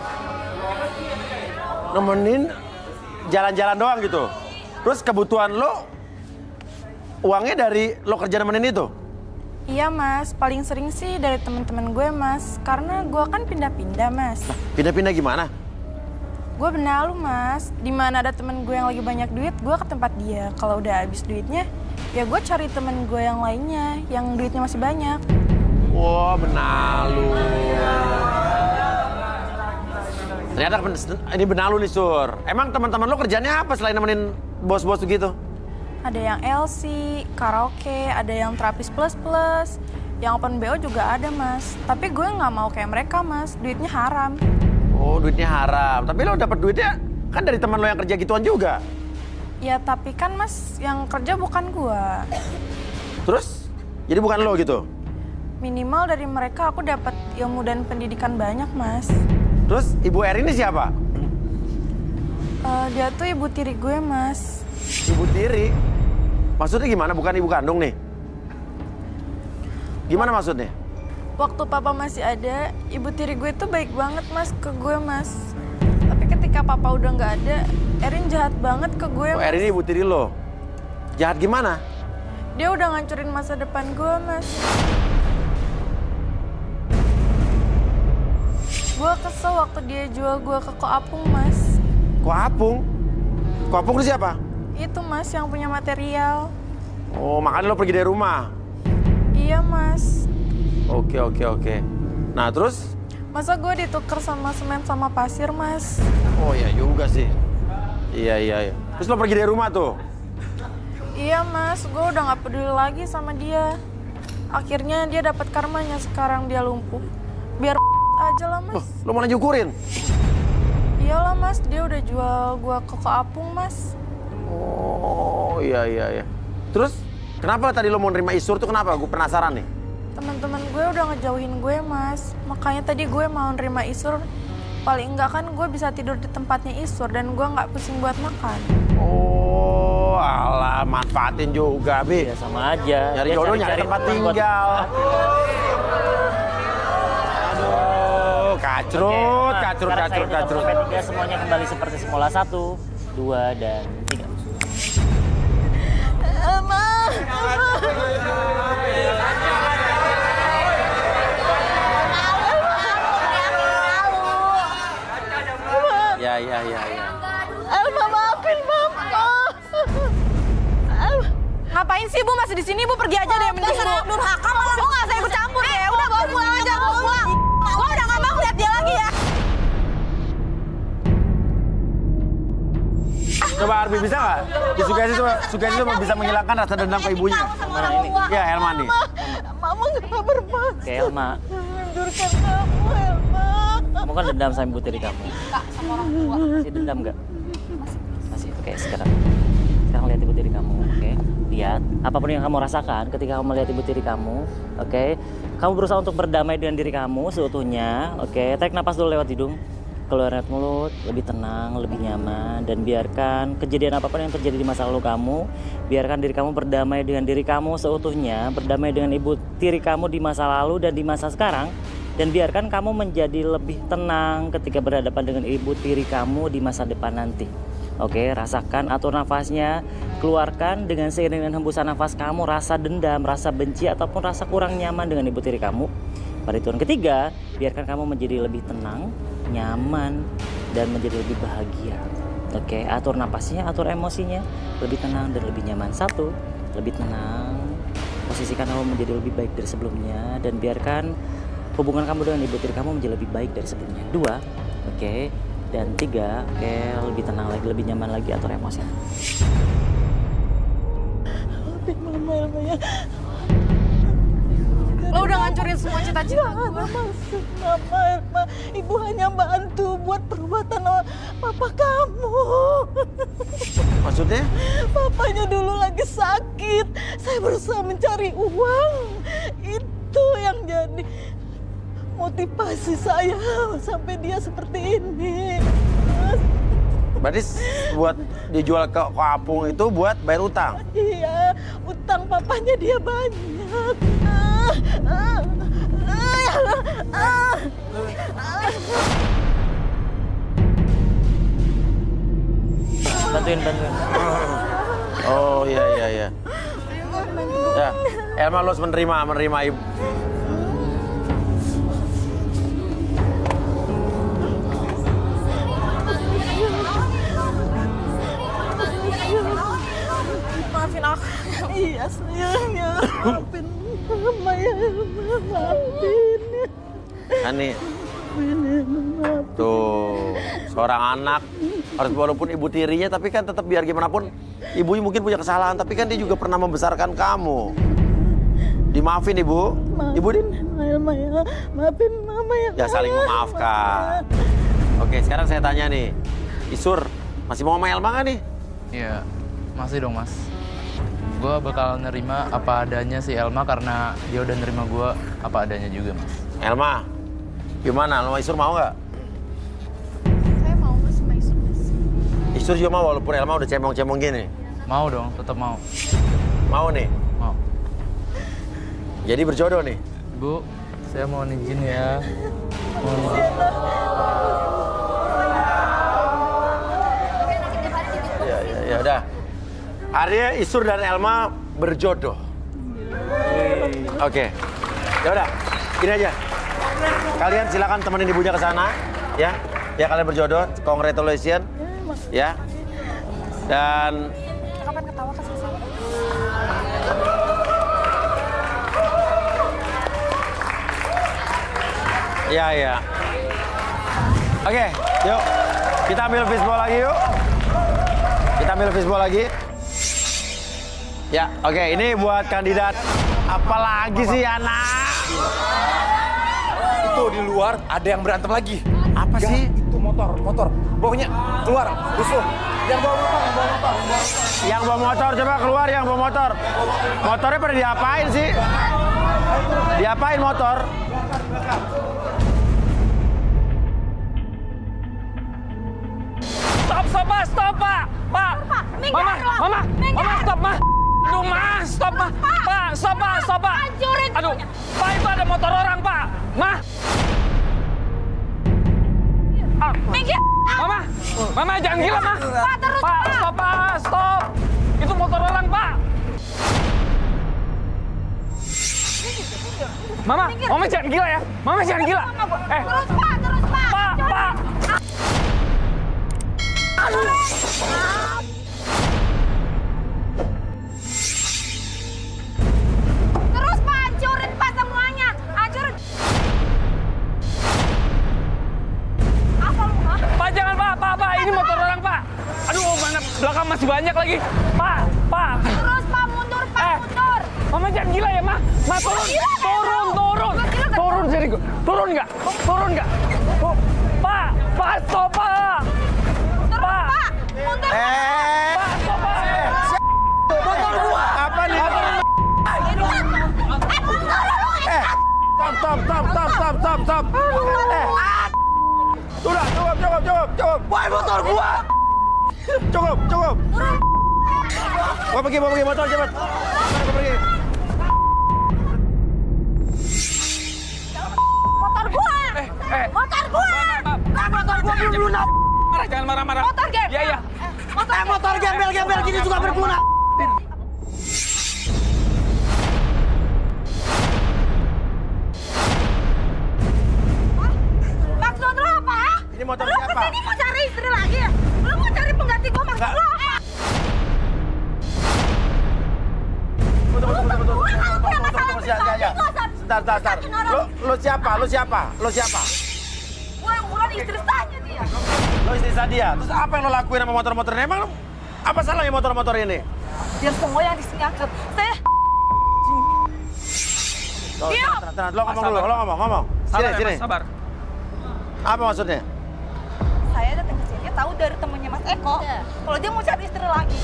jalan-jalan doang gitu? Terus kebutuhan lo, uangnya dari lo kerja nemenin itu? Iya, Mas. Paling sering sih dari teman-teman gue, Mas. Karena gue kan pindah-pindah, Mas. Pindah-pindah gimana? Gue benalu, Mas. Dimana ada temen gue yang lagi banyak duit, gue ke tempat dia. Kalau udah habis duitnya, ya gue cari temen gue yang lainnya, yang duitnya masih banyak. Wah, benalu. Ternyata ini benalu nih, Sur. Emang teman-teman lo kerjanya apa selain nemenin bos-bos begitu? Ada yang LC, karaoke, ada yang terapis plus-plus, yang open BO juga ada, Mas. Tapi gue nggak mau kayak mereka, Mas. Duitnya haram. Oh, duitnya haram. Tapi lo dapat duitnya kan dari teman lo yang kerja gituan juga. Ya, tapi kan, Mas, yang kerja bukan gue. Terus? Jadi bukan lo gitu? Minimal dari mereka aku dapat ilmu dan pendidikan banyak, Mas. Terus Ibu Erin ini siapa? Dia tuh ibu tiri gue, Mas. Ibu tiri? Maksudnya gimana? Bukan ibu kandung nih? Gimana maksudnya? Waktu papa masih ada, ibu tiri gue tuh baik banget, Mas, ke gue, Mas. Tapi ketika papa udah nggak ada, Erin jahat banget ke gue, Oh, Mas. Erin ini ibu tiri lo? Jahat gimana? Dia udah ngancurin masa depan gue, Mas. Gue kesel waktu dia jual gue ke Koapung, Mas. Koapung? Koapung itu siapa? Itu, Mas, yang punya material. Oh, makanya lo pergi dari rumah? Iya, Mas. Oke. Nah, terus? Masa gue ditukar sama semen sama pasir, Mas? Oh, ya juga sih. Iya. Terus lo pergi dari rumah tuh? Iya, Mas. Gue udah gak peduli lagi sama dia. Akhirnya dia dapat karmanya, sekarang dia lumpuh. Biar aja lah, Mas. Lo mau nyukurin? Iyalah, Mas. Dia udah jual gue ke Koapung, Mas. Oh, iya. Terus, kenapa tadi lo mau nerima Isur tuh kenapa? Gue penasaran nih. Teman-teman gue udah ngejauhin gue, Mas. Makanya tadi gue mau nerima Isur. Paling enggak kan gue bisa tidur di tempatnya Isur dan gue nggak pusing buat makan. Oh, alah, manfaatin juga, Bi. Ya sama aja. Nyari Dia jodoh, cari-cari nyari tempat buat- tinggal. Aduh, kacrut. Sekarang saya hitung sampai 3, semuanya kembali seperti semula. 1, 2, dan 3. Elma! Ya. Elma, maafin Mama. Ngapain sih Bu masih di sini? Bu pergi aja deh, mending Bu. Durhaka malah. Lu nggak usah ikut campur ya. Udah bawa pulang aja, bawa pulang. Gua udah nggak mau lihat dia lagi ya. Coba Arbi bisa nggak? Sugesti cuma bisa menghilangkan rasa dendam ke ibunya. Mana ini? Ya Elma nih. Mama nggak bermaksud Oke, Elma. menjurkan kamu, Elma. Kamu kan dendam sama ibu tiri kamu. Masih dendam nggak? Masih. Oke, sekarang lihat ibu tiri kamu, oke? Lihat, apapun yang kamu rasakan ketika kamu melihat ibu tiri kamu, oke? Kamu berusaha untuk berdamai dengan diri kamu seutuhnya, oke? Tarik napas dulu lewat hidung, keluar lewat mulut, lebih tenang, lebih nyaman, dan biarkan kejadian apapun yang terjadi di masa lalu kamu, biarkan diri kamu berdamai dengan diri kamu seutuhnya, berdamai dengan ibu tiri kamu di masa lalu dan di masa sekarang, dan biarkan kamu menjadi lebih tenang ketika berhadapan dengan ibu tiri kamu di masa depan nanti. Oke, rasakan, atur nafasnya, keluarkan dengan seiring dengan hembusan nafas kamu rasa dendam, rasa benci, ataupun rasa kurang nyaman dengan ibu tiri kamu. Pada hitungan ketiga, biarkan kamu menjadi lebih tenang, nyaman, dan menjadi lebih bahagia. Oke, atur nafasnya, atur emosinya, lebih tenang dan lebih nyaman. 1, lebih tenang, posisikan kamu menjadi lebih baik dari sebelumnya, dan biarkan hubungan kamu dengan ibu tiri kamu menjadi lebih baik dari sebelumnya. 2, oke. Dan 3, oke, lebih tenang lagi, lebih nyaman lagi, atur emosi. Maafin Mama, Elma ya. Lo udah ngancurin semua cita-cita Gak ada maksud Mama, Elma. Ibu hanya bantu buat perbuatan papa kamu. Maksudnya? Papanya dulu lagi sakit. Saya berusaha mencari uang. Itu yang jadi motivasi saya sampai dia seperti ini. Berarti buat dijual ke kampung itu buat bayar utang? Iya, utang papanya dia banyak. Bantuin. Oh iya. Ya, Elma lo harus menerima ibu. Maafin aku. Iya sayangnya, maafin Mama ya, maafin. Ani, tuh seorang anak harus walaupun ibu tirinya tapi kan tetap biar gimana pun ibunya mungkin punya kesalahan tapi kan dia juga pernah membesarkan kamu. Dimaafin ibu, ibu Elma ya, maafin Mama ya. ya saling memaafkan. Oke sekarang saya tanya nih, Isur masih mau sama Elma nggak nih? Iya, masih dong mas. Gue bakal nerima apa adanya si Elma karena dia udah nerima gue apa adanya juga mas. Elma, gimana? Elma Isur mau nggak? Saya mau Mas sama Isur, Mas. Isur juga mau walaupun Elma udah cemong-cemong gini. Mau dong, tetap mau. Mau nih? Mau. Jadi berjodoh nih? Bu, saya mau izin ya. Mohon maaf. Ya udah. Akhirnya Isur dan Elma berjodoh. Oke. Ya udah. Gini aja. Kalian silakan temenin ibunya ke sana, ya. Ya kalian berjodoh. Congratulations. Ya. Dan Kapan ketawa kasih sama? ya. Oke, yuk. Kita ambil fishball lagi yuk. Kita ambil fishball lagi. Ya, oke. Ini buat kandidat. Apalagi sih anak? Itu di luar ada yang berantem lagi. Apa sih? Itu motor. Pokoknya keluar, rusuh. Yang bawa motor. Yang bawa motor coba keluar yang bawa motor. Motornya pada diapain sih? Diapain motor? Stop, Pak. Stop, Pak. Pak. Mama, stop, Ma. Aduh, Ma, stop, Ma. Pak, stop, Pak. Hancurin. Aduh, Pak, itu ada motor orang, Pak. Ma. Minggir. Mama, jangan gila, Ma. Pak, terus, Pak, stop, Pak. Stop. Itu motor orang, Pak. Mama jangan gila ya. Mama jangan gila. Terus Pak, terus Pak. Pak. Terus Pak, hancurin Pak semuanya. Hancurin. Apa lu, Pak? Pak jangan Pak. Ini motor orang Pak. Aduh mana belakang masih banyak lagi. Pak. Terus Pak, mundur Pak, mundur. Mama jangan gila ya Ma. Ma turun. Turun dari gua. Turun nggak? Oh, Pak stop Pak. Terus Pak, mundur. Pak stop Pak. Motor gua. Apa nih? Mundur lu. Stop. Udah, cukup. Woi, motor gua. Cukup. Gua pergi motor cepet. Gua pergi. Motor gua. Motor gua. Motor gua belum lunak. Jangan marah-marah. Motor gembel. Iya. Motor gembel gini juga berguna. Maksud lu apa? Ini motor Lu siapa? kesini mau cari istri lagi ya? Lu mau cari pengganti gua maksud Enggak. lu apa? Betul. Gua kalau punya masalah pribadi, Ya. gua usah Sebentar. sakitin orang. Lu siapa? Gua yang bukan istri sahnya dia. Lo istri Sadia. Terus apa yang lo lakuin sama motor-motor ini? Emang apa salahnya motor-motor ini? Biar semua yang di sini akrab. Saya Diam. Tenang, lo ngomong. Sini. Sabar. Apa maksudnya? saya datang ke sini tahu dari temennya Mas Eko kalau dia mau cari istri lagi.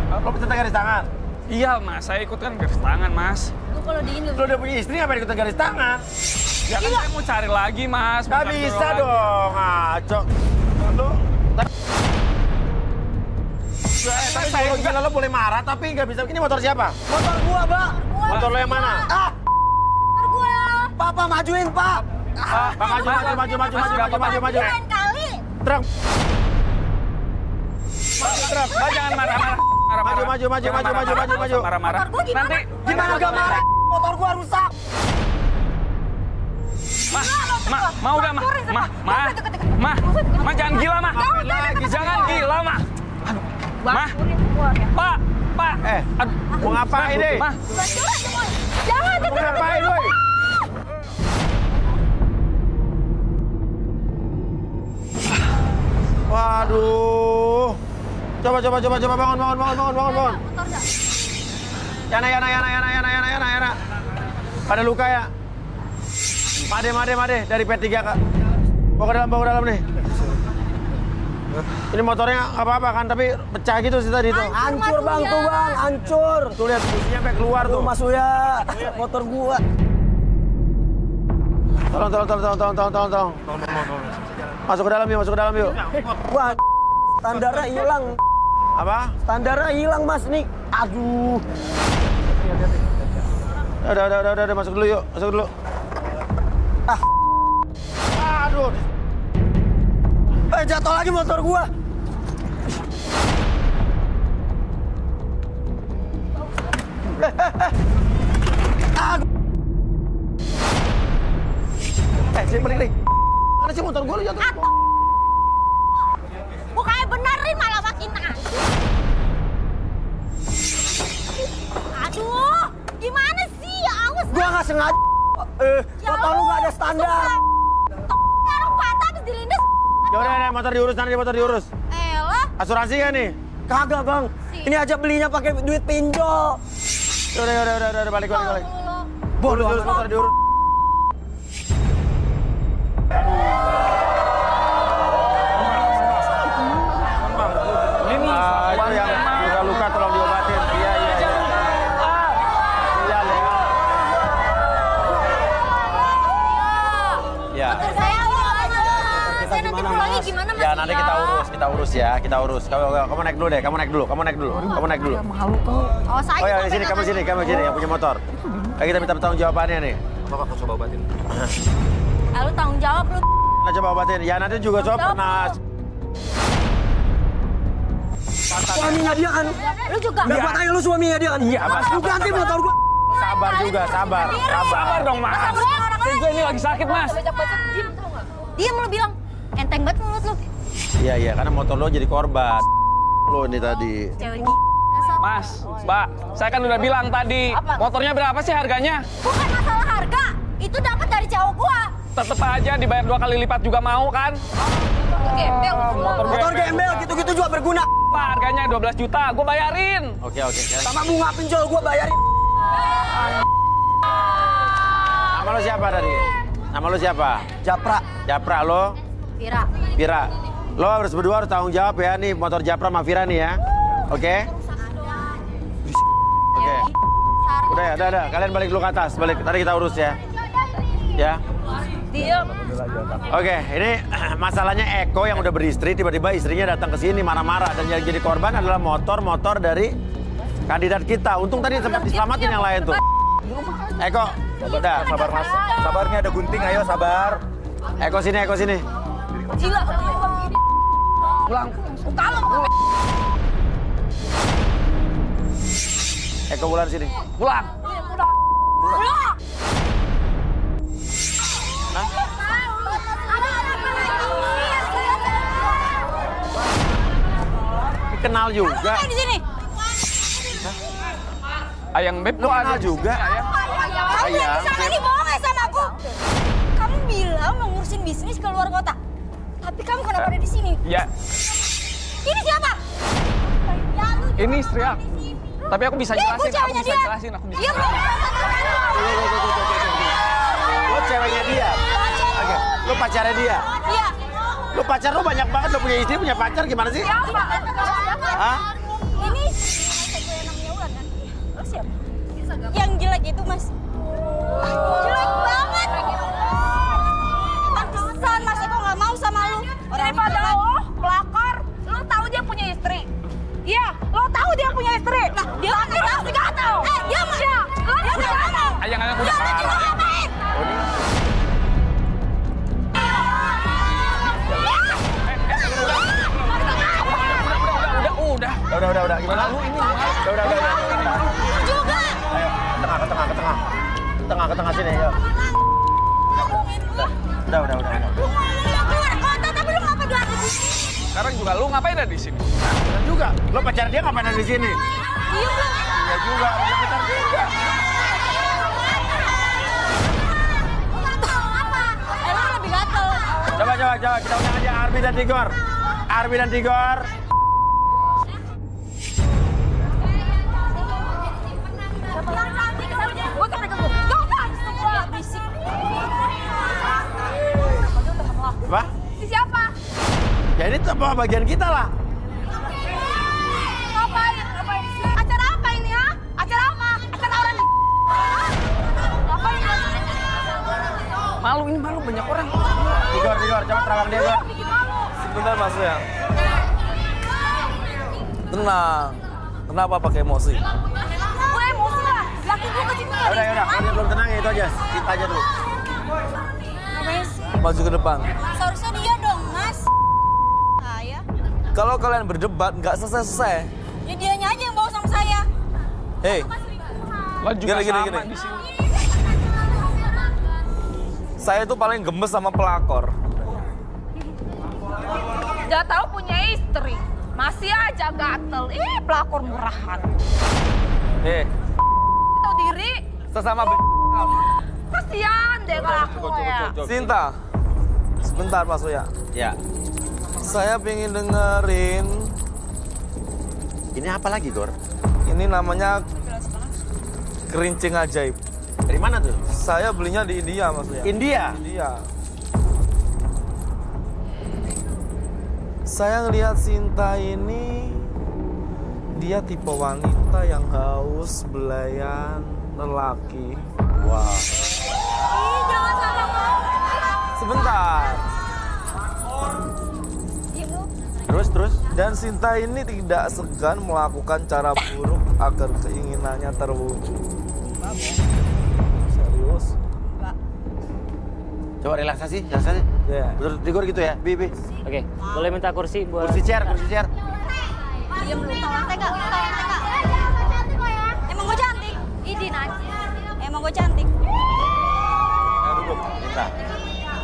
Lo peserta garis tangan? Iya Mas, saya ikutkan garis tangan Mas. Lu kalau di ini Lo udah punya istri ngapain ikutan garis tangan? Ya kan saya mau cari lagi Mas. Gak bukan bisa dorong lagi. dong, ngaco. Lo tapi kalau gila lo boleh marah tapi nggak bisa. Ini motor siapa? Motor gua, Bang. Motor lo yang mana? Motor gua. Papa majuin, Pak. Bang, maju. Lain kali. Truk. Mas jangan marah-marah. Maju. Marah-marah. Motor gua gimana? Nanti Gimana gak marah? Motor gua rusak. Ma, jangan gila, Ma. Jangan gila, Ma. Ma. Pak. Aduh, Mau ngapain deh? Ma. Jangan Mau ngapain, woi? Waduh. Coba bangun. Yana. Pada luka ya? Made dari P3 Kak. Bawa ke dalam nih. Ini motornya apa-apa kan, tapi pecah gitu sih tadi tuh. Hancur, Bang, tuh, Bang. Hancur. Tuh lihat businya sampai keluar tuh. Mas Uya, motor gua. Tolong. Masuk ke dalam yuk. Wah, standarnya hilang. Apa? Standarnya hilang, Mas, nih. Aduh. Udah, masuk dulu yuk. Aduh. Jatuh lagi motor gua. Sini balik nih. Mana sih motor gua lu jatuh? Bukannya benerin malah makin hancur. Aduh, gimana sih ya awas. Gua nggak sengaja. Motor lu nggak ada standar. Orang patah terus dilindas. Ya udah, motor diurus. Elah, Asuransi kan nih? Kagak, Bang. Ini aja belinya pakai duit pinjol. Udah, balik. Bodoh Urus amat. motor diurus. Itu yang luka-luka tolong diobatin. Iya. Ya. saya nanti pulangnya gimana Mas? Ya nanti kita urus ya. Kamu naik dulu deh, kamu naik dulu. Oh, saya Oh ya, sampai di sini, kamu nggak sini yang punya motor. Kita minta pertanggung jawabannya nih. Lu tanggung jawab lu. Nah, coba obatin. Ya nanti juga coba pernah. Suaminya dia kan. Lu juga. Gua tanya lu suaminya dia kan. Iya, Mas. Lu ganti motor gua. sabar juga, sabar. Sabar dong, Mas. Istri gue ini lagi sakit, Mas. Diem lu bilang, enteng banget mulut lu. Iya, karena motor lo jadi korban. Lo ini tadi. Cewek Mas, Mbak, saya kan udah bilang tadi, motornya berapa sih harganya? bukan masalah harga, itu dapat dari cowok gua. Tetep aja dibayar 2 kali lipat juga mau kan? Gembel. Motor gembel gitu-gitu juga berguna. Pak, harganya 12 juta, gue bayarin. Oke. Sama bunga pinjol gue bayarin. Nama lo siapa tadi? Nama lo siapa? Japra, lo? Vira. Lo harus berdua harus tanggung jawab ya, nih motor Japra sama Vira nih ya. Oke? Oke. Udah. Kalian balik dulu ke atas, balik. Tadi kita urus ya. Ya. Diem. Oke, ini masalahnya Eko yang udah beristri, tiba-tiba istrinya datang ke sini marah-marah. Dan yang jadi korban adalah motor dari kandidat kita. Untung tadi sempat diselamatin yang lain tuh. Eko, udah. Sabar mas, sabarnya ada gunting, ayo sabar. Eko sini. Gila. Pulang. Eko bulan sini. Pulang. Kenal juga. Di sini. Ayang Beb, Lo kenal juga. Kamu yang di sana ini bohong ya sama aku. Kamu bilang mau ngurusin bisnis ke luar kota. Tapi kamu kenapa ada di sini? Ya, Ini siapa? ini istri aku. Tapi aku bisa jelasin, aku bisa Dia belum. Lo ceweknya dia. Oke, lo pacarnya dia. Iya. Lo pacar lo banyak banget, lo punya istri, punya pacar gimana sih? Siapa? Hah? Ini yang namanya Ulan kan? Lo siapa? Yang jelek itu, Mas. Jelek banget. Pantesan Mas Eko nggak mau sama lu. Daripada lo pelakor, lo tahu dia punya istri. Iya, lo tahu dia punya istri. Nah, dia pasti nggak tahu. Dia mah. Dia nggak tahu. Ayang udah parah. Udah. Gimana? Udah. Juga. Ayo, ke tengah sini, yuk. Udah. Keluar kota tapi lu ngapa doang di sini? Sekarang juga lu ngapain ada di sini? Bener juga. Lo pacar dia ngapain ada di sini? Iya, Bang. Iya juga, dia pacar juga. Emang lebih gatel. Coba. Kita undang aja Arbi dan Tigor. Gue sampai ke gue. Gak berisik. Apa? Ini siapa? Ya ini semua bagian kita lah. Ngapain di sini? Acara apa ini, ha? Acara apa? Acara orang. Ngapain? Malu banyak orang. Tigor, coba terawang dia, Gor. Sebentar mas ya. Tenang. Kenapa pakai emosi? Gue emosi lah. Laki gue kesini. Udah. Kalau dia belum tenang ya itu aja. Kita aja dulu. Ngapain sih? Maju ke depan. Seharusnya dia dong, Mas. Saya. Kalau kalian berdebat nggak selesai. Ya dianya aja yang bawa sama saya. Hei, Lo juga Gini. sama di sini. saya tuh paling gemes sama pelakor. Udah tahu punya istri, masih aja gatel. Ih, pelakor murahan. Hei, Tahu diri, sesama kasihan deh kalau aku ya. Sinta, sebentar Mas Uya. Ya. Saya pengen dengerin. Ini apa lagi, Gor? Ini namanya kerincing ajaib. Dari mana tuh? Saya belinya di India Mas Uya. India. India. Saya ngelihat Sinta ini, dia tipe wanita yang haus belayan lelaki. Wah. Ih, jangan salah ngomong. Sebentar. Terus? Dan Sinta ini tidak segan melakukan cara buruk agar keinginannya terwujud. Serius? Coba relaksasi. Ya. Betul, Tigor gitu ya, Bi. Oke, boleh minta kursi buat... Kursi chair. Diam lu, tau lantai nggak? Emang gue cantik? Idin aja. Emang gue cantik. Ayo duduk, Sinta.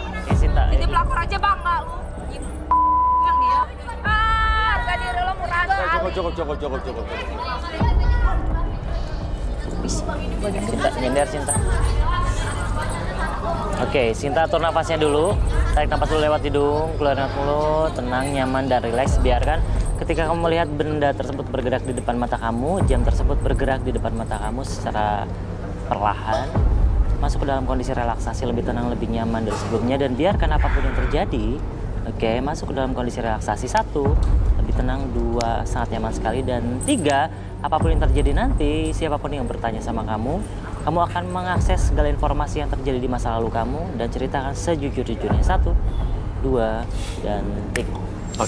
Oke, Sinta. Jadi pelakor aja bangga lu. Yang dia. Harga diri lo murah kali. Cukup. Sinta, nyender Sinta. Oke, Sinta atur nafasnya dulu. Tarik nafas dulu lewat hidung, keluar lewat mulut, tenang, nyaman, dan rileks. Biarkan ketika kamu melihat benda tersebut bergerak di depan mata kamu, jam tersebut bergerak di depan mata kamu secara perlahan. Masuk ke dalam kondisi relaksasi, lebih tenang, lebih nyaman dari sebelumnya. Dan biarkan apapun yang terjadi, oke, masuk ke dalam kondisi relaksasi. 1, lebih tenang. 2, sangat nyaman sekali. Dan 3, apapun yang terjadi nanti, siapapun yang bertanya sama kamu akan mengakses segala informasi yang terjadi di masa lalu kamu dan ceritakan sejujur-jujurnya. 1, 2, dan 3.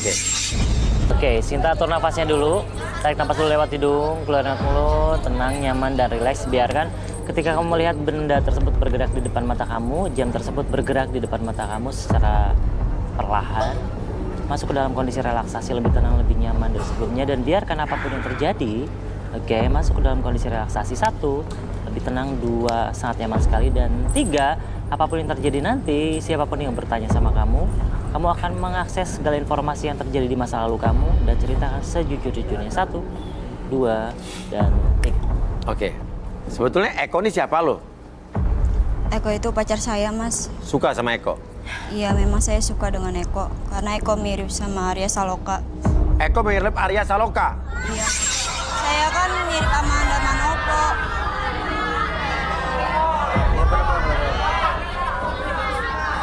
Oke, Sinta atur nafasnya dulu. Tarik nafas dulu lewat hidung, keluar lewat mulut, tenang, nyaman, dan rileks. Biarkan ketika kamu melihat benda tersebut bergerak di depan mata kamu, jam tersebut bergerak di depan mata kamu secara perlahan. Masuk ke dalam kondisi relaksasi, lebih tenang, lebih nyaman dari sebelumnya. Dan biarkan apapun yang terjadi, oke, masuk ke dalam kondisi relaksasi. 1, lebih tenang. 2, sangat nyaman sekali. Dan 3, apapun yang terjadi nanti, siapapun yang bertanya sama kamu akan mengakses segala informasi yang terjadi di masa lalu kamu dan ceritakan sejujur-jujurnya. 1, 2, dan 3. Oke. Sebetulnya Eko ini siapa lo? Eko itu pacar saya, Mas. Suka sama Eko? Iya, memang saya suka dengan Eko. Karena Eko mirip sama Arya Saloka. Eko mirip Arya Saloka? Iya. Saya kan mirip sama Anda Manopo.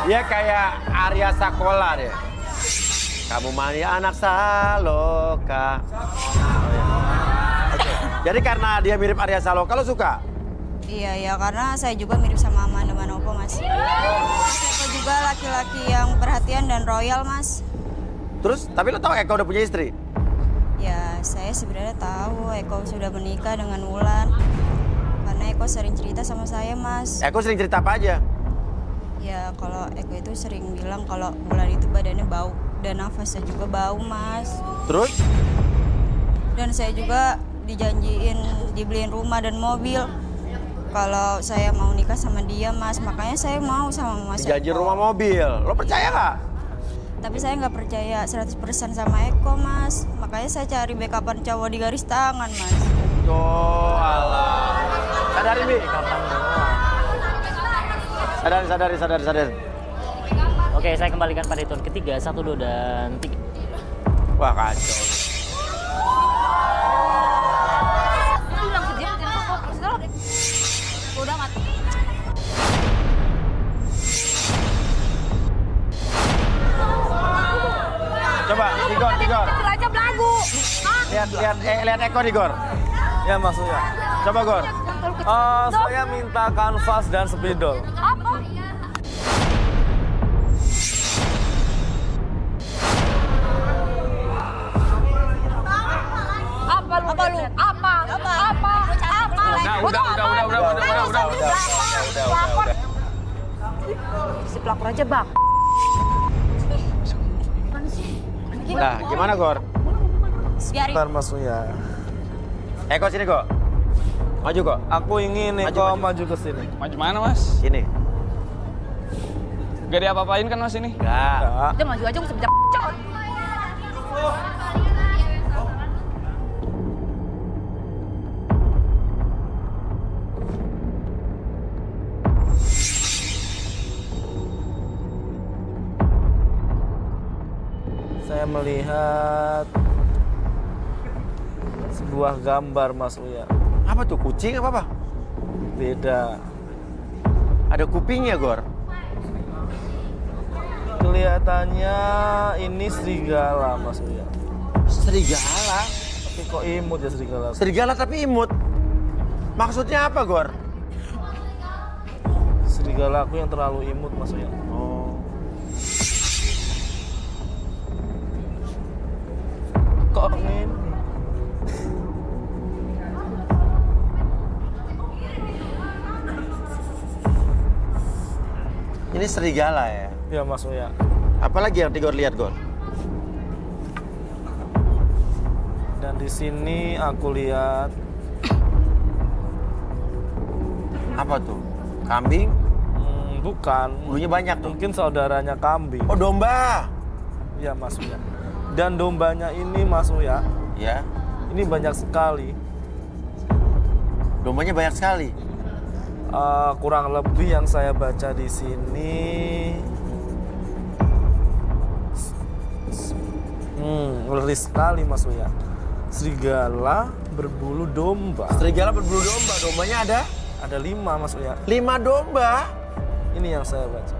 Dia kayak Arya Sakola deh. Kamu mania anak Saloka. Oke. Jadi karena dia mirip Arya Saloka, lo suka? Iya, karena saya juga mirip sama Amanda Manopo, Mas. Eko juga laki-laki yang perhatian dan royal, Mas. Terus, tapi lo tahu Eko udah punya istri? Ya, saya sebenarnya tahu Eko sudah menikah dengan Wulan. Karena Eko sering cerita sama saya, Mas. Eko sering cerita apa aja? Ya, kalau Eko itu sering bilang kalau Wulan itu badannya bau. Dan nafasnya juga bau, Mas. Terus? Dan saya juga dijanjiin dibeliin rumah dan mobil. Kalau saya mau nikah sama dia, Mas. Makanya saya mau sama Mas Janji Eko. rumah mobil. Lo percaya nggak? Tapi saya nggak percaya 100% sama Eko, Mas. Makanya saya cari backupan cowok di garis tangan, Mas. Oh, alah. Sadarin, Bi. Sadar. Oke, saya kembalikan pada hitungan ketiga. 1, 2, dan 3. Wah, kacau. Bilang ke dia, jangan fokus dulu. Udah mati. Coba, Digor. Kecil aja belagu. Lihat Eko, Digor. Ya, maksudnya. Coba, Gor. Saya minta kanvas dan spidol. Apa? Apa lu? Udah. Si pelakor aja, Bang. Nah, gimana, Gor? Sebentar, maksudnya. Eko, sini, Go. Maju, Go. Aku ingin Eko maju ke sini. Maju mana, Mas? Sini. Gak diapa-apain kan, Mas, ini? Enggak. Udah maju aja, bisa bejat. Saya melihat sebuah gambar, Mas Uya. Apa tuh, kucing apa? Beda. Ada kupingnya, Gor. Kelihatannya ini serigala, Mas Uya. Serigala? Tapi kok imut ya serigala? Serigala tapi imut. Maksudnya apa, Gor? Serigala aku yang terlalu imut, Mas Uya. Oh. Kok ini? Ini serigala ya? Ya, Mas Uya. Apalagi yang Digor lihat, Gor? Dan di sini aku lihat Apa tuh? Kambing? Bukan. Bulunya banyak tuh. Mungkin saudaranya kambing. Oh, domba. Iya Mas Uya. Dan dombanya ini Mas Uya, Ya. ini banyak sekali. Dombanya banyak sekali. Kurang lebih yang saya baca di sini ngeri sekali Mas Uya. Serigala berbulu domba. Serigala berbulu domba. Dombanya ada? Ada 5 Mas Uya. 5 domba. Ini yang saya baca.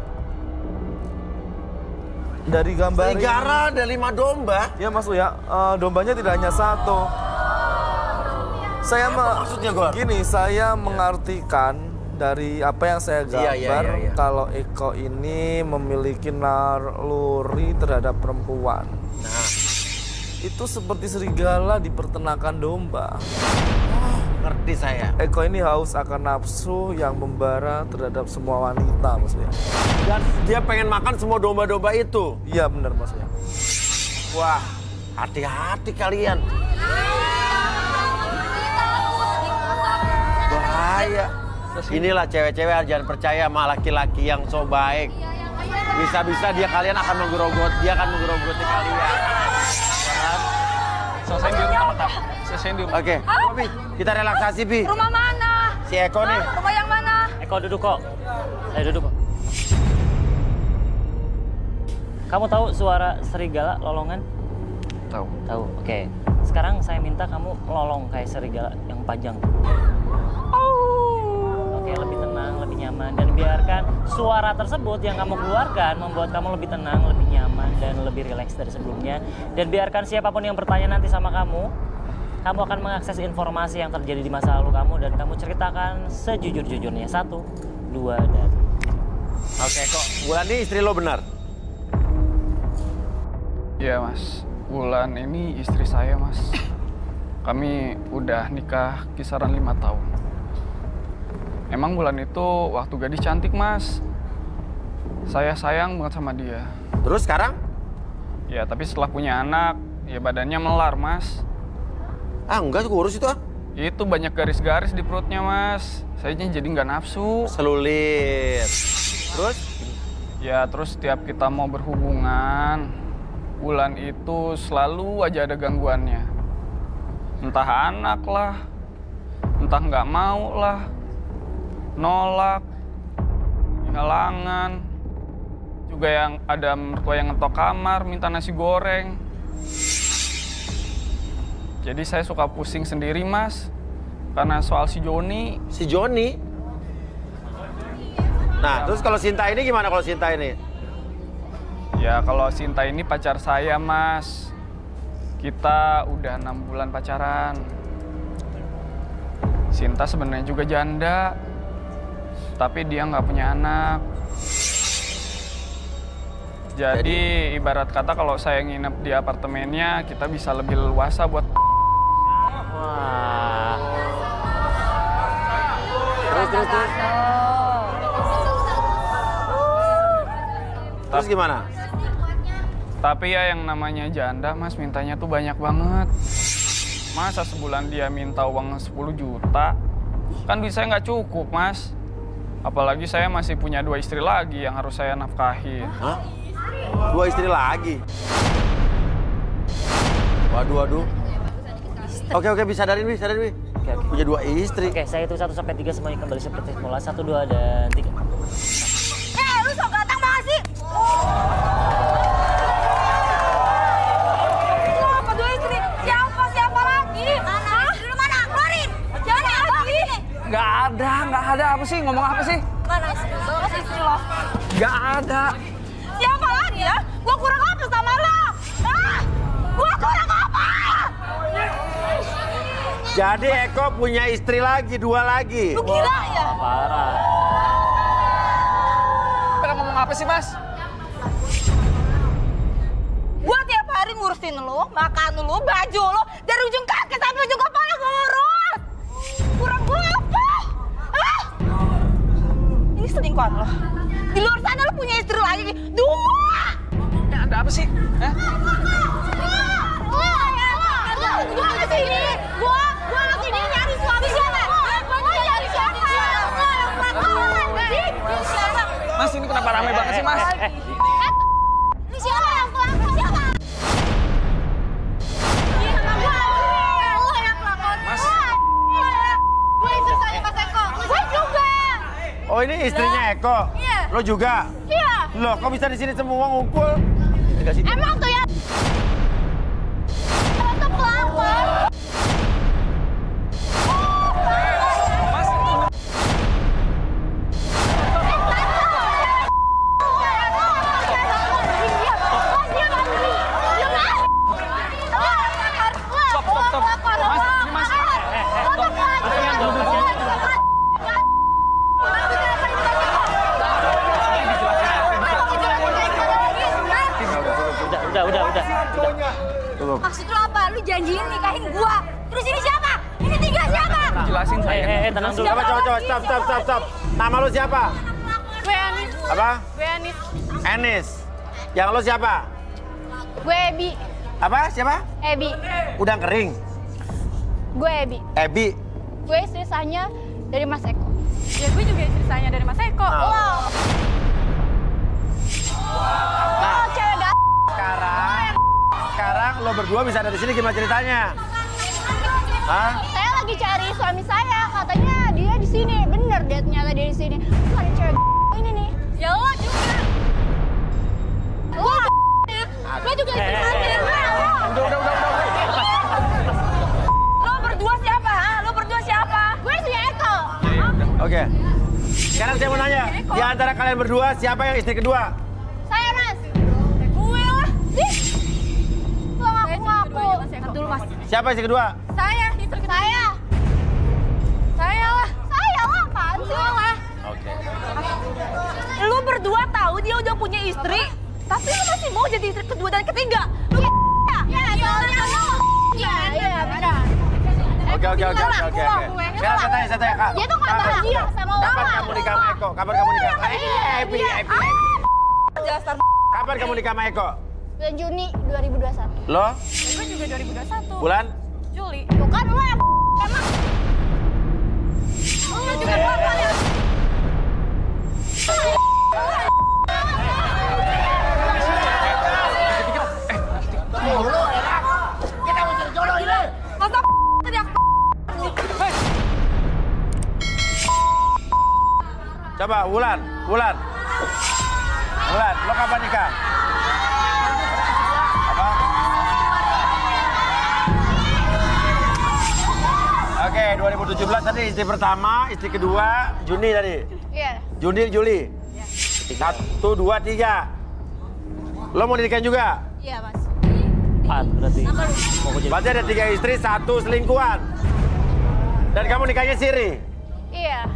Dari gambar Serigala ada 5 domba. ya Mas Uya, dombanya tidak hanya 1. Saya maksudnya, Gor? Gini, saya mengartikan dari apa yang saya gambar Iya. kalau Eko ini memiliki naluri terhadap perempuan. Nah, Itu seperti serigala dipertenakan domba. ngerti saya. Eko ini haus akan nafsu yang membara terhadap semua wanita maksudnya. Dan dia pengen makan semua domba-domba itu. Iya benar maksudnya. Wah, hati-hati kalian. Bahaya. Inilah cewek-cewek jangan percaya sama laki-laki yang so baik. Bisa-bisa kalian akan menggerogoti kalian. Selesai di rumah, tak? Selesai di rumah. Oke, Pi, kita relaksasi, Pi. Rumah mana? Si Eko nih. Rumah yang mana? Eko duduk kok. Saya duduk kok. Kamu tahu suara serigala lolongan? Tahu. Tahu. Oke. Sekarang saya minta kamu melolong kayak serigala yang panjang. Oke, lebih tenang, lebih nyaman, dan biarkan suara tersebut yang kamu keluarkan membuat kamu lebih tenang, lebih nyaman, dan lebih rileks dari sebelumnya. Dan biarkan siapapun yang bertanya nanti sama kamu akan mengakses informasi yang terjadi di masa lalu kamu, dan kamu ceritakan sejujur-jujurnya. 1, 2, dan... Oke, kok Wulan ini istri lo benar? Iya Mas, Wulan ini istri saya Mas. Kami udah nikah kisaran 5 tahun. Emang Wulan itu waktu gadis cantik Mas. Saya sayang banget sama dia. Terus sekarang? Ya tapi setelah punya anak, ya badannya melar Mas. Ah enggak, kurus itu ah. Itu banyak garis-garis di perutnya Mas. Saya jadi nggak nafsu. Selulit. Terus? Ya terus setiap kita mau berhubungan, Wulan itu selalu aja ada gangguannya. Entah anak lah, entah nggak mau lah, nolak, halangan. Juga yang ada mertua yang ngetok kamar, minta nasi goreng. Jadi saya suka pusing sendiri Mas, karena soal si Joni. Si Joni? Nah, terus kalau Sinta ini gimana kalau Sinta ini? Ya kalau Sinta ini pacar saya Mas. Kita udah 6 bulan pacaran. Sinta sebenarnya juga janda, tapi dia nggak punya anak. Jadi ibarat kata kalau saya nginep di apartemennya, kita bisa lebih leluasa buat... Wah. Terus. Terus gimana? Tapi ya yang namanya janda Mas, mintanya tuh banyak banget. Masa sebulan dia minta uang 10 juta? Kan duit saya nggak cukup Mas. Apalagi saya masih punya 2 istri lagi yang harus saya nafkahin. Hah? 2 istri lagi? Waduh. Oke, bisa sadarin, Wi. Oke. Punya 2 istri. Oke, saya hitung 1 sampai 3 semuanya kembali seperti semula. 1, 2, dan 3. Lu sok ganteng banget sih. Lu apa dua istri? Siapa lagi? Mana? Istri lu mana? Keluarin. Jangan apa sini. Nggak ada. Apa sih? Ngomong apa sih? Mana istri lu? Mana istri lo? Nggak ada. Siapa lagi ya? Gua kurang apa sama lo? Ah! Gua kurang apa? Jadi Eko punya istri lagi, 2 lagi. Lu gila ya? Parah. Pengen ngomong apa sih, Mas? Gua tiap hari ngurusin lu, makan lu, baju lu, dari ujung kaki sampai ujung kepala gua urus. Kurang gua apa? Hah? Ini selingkuhan lo. Di luar sana lu punya istri lagi, 2. Ya, ada apa sih? Gua kesini nyari suami siapa? Gua nyari suami siapa? sini kenapa ramai banget sih, Mas? Ini siapa yang pelakor? Siapa? Lu yang pelakor. Mas. Gue istri saya Mas Eko. Gue juga. Oh, ini istrinya Eko? Iya. Lo juga? Iya. Loh, kok bisa di sini semua ngumpul? Enggak sih. Emang tuh ya. Lo tuh pelakor. Mas, Stop. Mas, ini Mas. Udah. Maksud lo apa? Lu janjiin nikahin gua. Terus ini siapa? Ini tiga siapa? Jelasin saya. Tenang dulu. Coba, stop. Nama lo siapa? Gue Anis. Apa? Gue Anis. Enis. Yang lo siapa? Gue Ebi. Apa? Siapa? Ebi. Udang kering. Gue Ebi. Ebi. Gue istri sahnya dari Mas Eko. Ya gue juga istri sahnya dari Mas Eko. Nah. Wow. Nah, Cewek gak. sekarang lo berdua bisa ada di sini gimana ceritanya? Hah? Saya lagi cari suami saya. Katanya dia di sini. Bener dia ternyata dia di sini. Terus ada cewek ini nih. Ya lo juga. Wah. Gue juga istri sahnya. Udah. Lo berdua siapa? Lo berdua siapa? Gue istrinya Eko. Oke. Sekarang saya mau nanya, di antara kalian berdua siapa yang istri kedua? Saya Mas. Gue lah. Lo ngaku-ngaku. Dulu Mas. Siapa istri kedua? Saya. Saya lah. Saya lah. Apaan sih lo lah? Oke. Lu berdua tahu dia udah punya istri, tapi lu masih mau jadi istri kedua dan ketiga. Lu Ya, soalnya lo. Iya, benar. Oke. Sekarang saya tanya, Kak. Dia tuh nggak bahagia sama Kapan Laura. kamu nikah sama Eko? Kapan kamu nikah sama Ebi? dasar Kapan kamu nikah sama Eko? Bulan Juni 2021. Lo? Gue juga 2021. Bulan? Juli. Tuh kan lo yang emang. Lo juga pelakor ya. masa teriak. Coba, Wulan, lo kapan nikah? Apa? Oke, 2017 tadi istri pertama, istri kedua, Juni tadi. Iya. Juli. 1, 2, 3. Lo mau dinikahin juga? Iya, Mas. 4 berarti. Berarti ada 3 istri, 1 selingkuhan. Dan kamu nikahnya siri? Iya.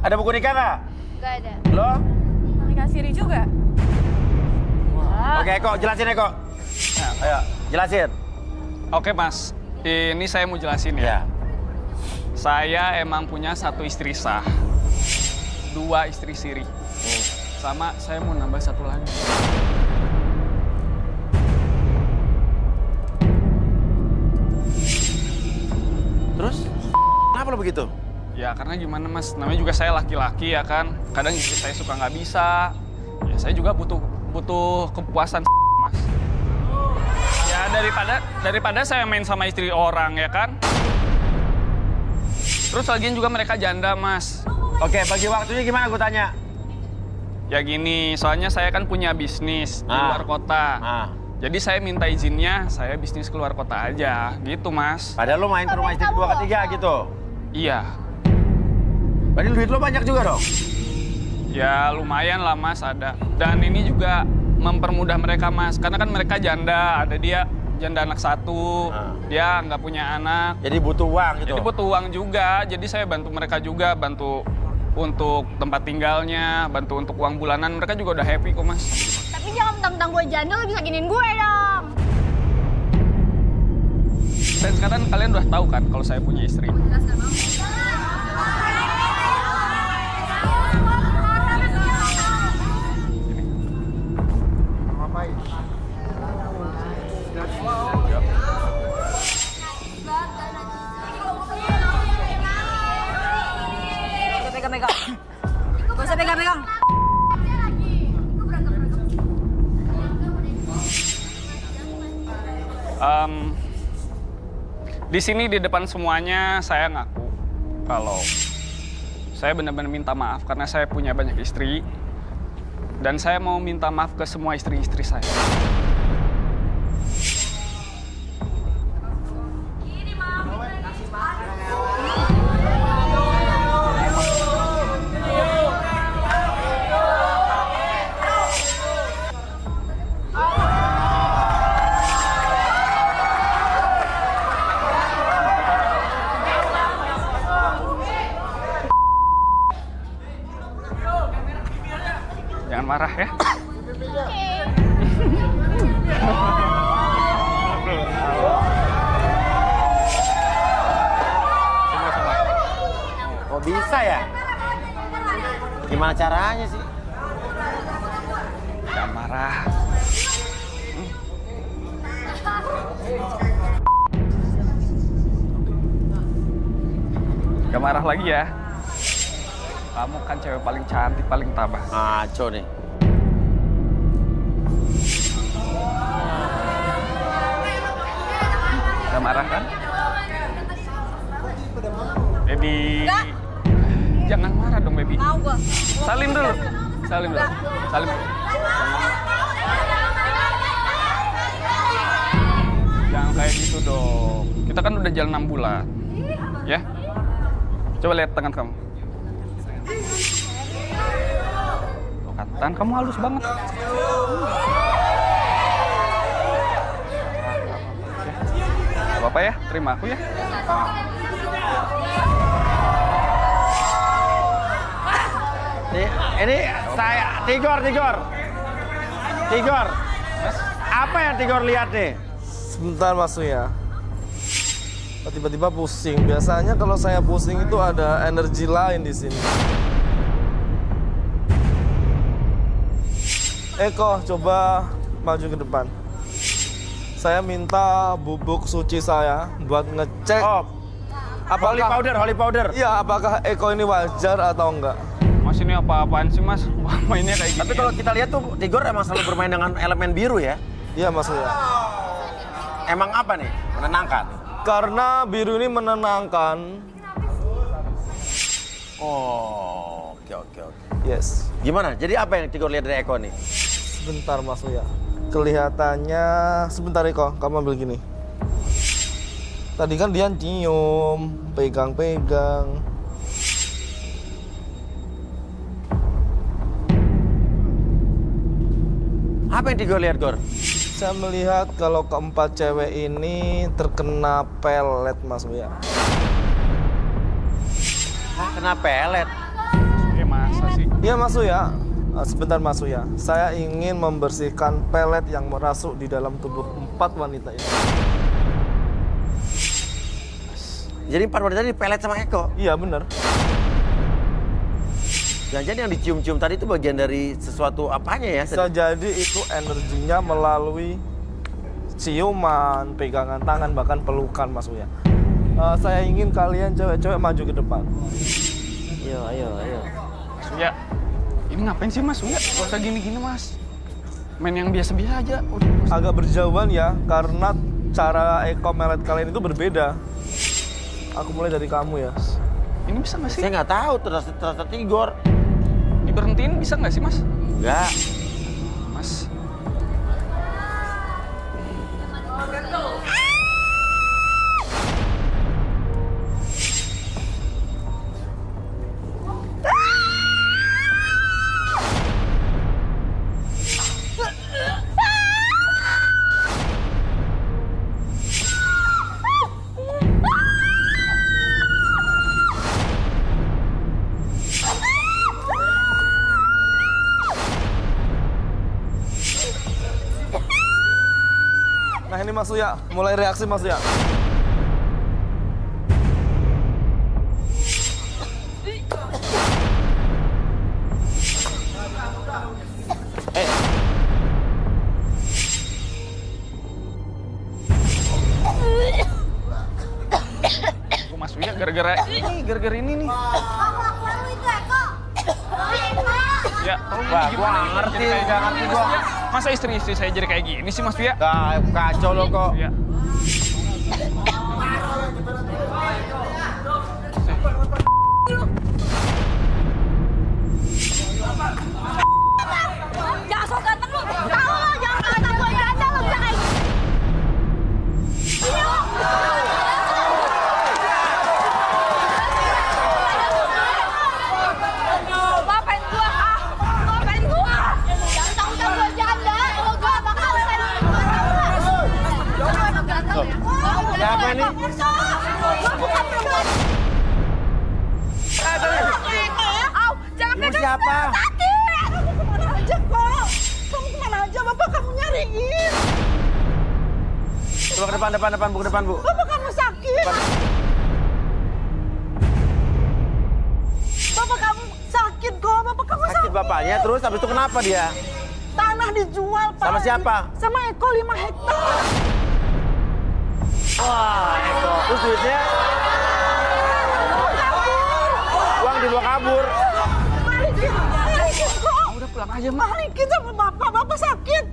Ada buku nikah nggak? Gak ada. Lo? Nikah siri juga. Oke, Eko, jelasin Eko. Ayo, jelasin. Oke, Mas. Ini saya mau jelasin ya. Saya emang punya 1 istri sah, 2 istri siri. Sama saya mau nambah 1 lagi. Terus? Kenapa lo begitu? Ya karena gimana Mas, namanya juga saya laki-laki ya kan. Kadang istri saya suka nggak bisa. Ya saya juga butuh kepuasan Mas. Ya daripada saya main sama istri orang ya kan. Terus lagian juga mereka janda Mas. Oke, bagi waktunya gimana gue tanya? Ya gini, soalnya saya kan punya bisnis di luar kota. Jadi saya minta izinnya, saya bisnis keluar kota aja, gitu Mas. Padahal lo main ke rumah istri kedua ketiga gitu? Iya. Berarti duit lo banyak juga dong? Ya lumayan lah Mas ada. Dan ini juga mempermudah mereka Mas, karena kan mereka janda, ada dia janda anak 1, dia nggak punya anak. Jadi butuh uang gitu? Jadi butuh uang juga, jadi saya bantu mereka juga, bantu untuk tempat tinggalnya, bantu untuk uang bulanan, mereka juga udah happy kok Mas. Tapi jangan mentang-mentang gue janda lo bisa giniin gue dong. Dan sekarang kalian udah tahu kan kalau saya punya istri. Pegang-pegang. Gak usah pegang-pegang. Di sini di depan semuanya saya ngaku kalau saya benar-benar minta maaf karena saya punya banyak istri dan saya mau minta maaf ke semua istri-istri saya. Jangan marah ya. Kok bisa ya? Gimana caranya sih? Jangan marah. Gak marah lagi ya. Kamu kan cewek paling cantik, paling tabah. Ngaco nih. Gak marah kan? Baby. Jangan marah dong, baby. Mau gua. Salim dulu. Salim dulu. Salim. Jangan kayak gitu dong. Kita kan udah jalan 6 bulan. Ya? Coba lihat tangan kamu. Tuh kan, tangan kamu halus banget. Gak apa-apa ya, terima aku ya. Ini saya Tigor. Apa yang Tigor lihat nih? Sebentar Mas Uya. Tiba-tiba pusing. Biasanya kalau saya pusing itu ada energi lain di sini. Eko, coba maju ke depan. Saya minta bubuk suci saya buat ngecek. Oh, holy powder. Iya, apakah Eko ini wajar atau enggak? Mas ini apa-apaan sih mas? Mainnya kayak gini. Tapi kalau kita lihat tuh Tigor emang selalu bermain dengan elemen biru ya. Iya Mas Uya. Emang apa nih? Menenangkan. Karena biru ini menenangkan. Oh, oke. Yes. Gimana? Jadi apa yang Tigor lihat dari Eko nih? Sebentar Mas Uya. Kelihatannya, sebentar Eko, kamu ambil gini. Tadi kan dia cium, pegang-pegang. Apa yang Tigor lihat, Gor? Saya melihat kalau keempat cewek ini terkena pelet, Mas Uya. Kena pelet. Masa sih? Iya, Mas Uya. Sebentar, Mas Uya. Saya ingin membersihkan pelet yang merasuk di dalam tubuh 4 wanita ini. Jadi 4 wanita ini pelet sama Eko? Iya, benar. Jangan-jangan yang dicium-cium tadi itu bagian dari sesuatu apanya ya? Bisa jadi itu energinya melalui ciuman, pegangan tangan, bahkan pelukan, Mas Uya. Saya ingin kalian cewek-cewek maju ke depan. Ayo. Mas Uya, ini ngapain sih Mas Uya? Gak usah gini-gini Mas. Main yang biasa-biasa aja. Udah, Mas. Agak berjauhan ya, karena cara Eko melet kalian itu berbeda. Aku mulai dari kamu ya. Ini bisa nggak sih? Saya nggak tahu, terasa Tigor. Diberhentiin bisa nggak sih Mas? Enggak. Mas. Nah ini Mas Uya, mulai reaksi Mas Uya. Mas Uya gara-gara ini nih. Ya, Wah, gua nggak ngerti, nggak ngerti gua. Masa istri-istri saya jadi kayak gini sih Mas Uya? Kacau lo kok. Ya. apa? Sakit! Kamu kemana aja kok? Kamu kemana aja? Bapak kamu nyariin. Coba ke depan, Bu, ke depan, Bu. Bapak kamu sakit. Bapak kamu sakit kok. Bapak kamu sakit. Sakit bapaknya, terus habis itu kenapa dia? Tanah dijual, Pak. Sama siapa? Sama Eko 5 hektar. Wah, Eko. Terus duitnya? Uang dibawa kabur. Balikin kok. Udah pulang aja, Ma. Balikin sama Bapak. Bapak sakit.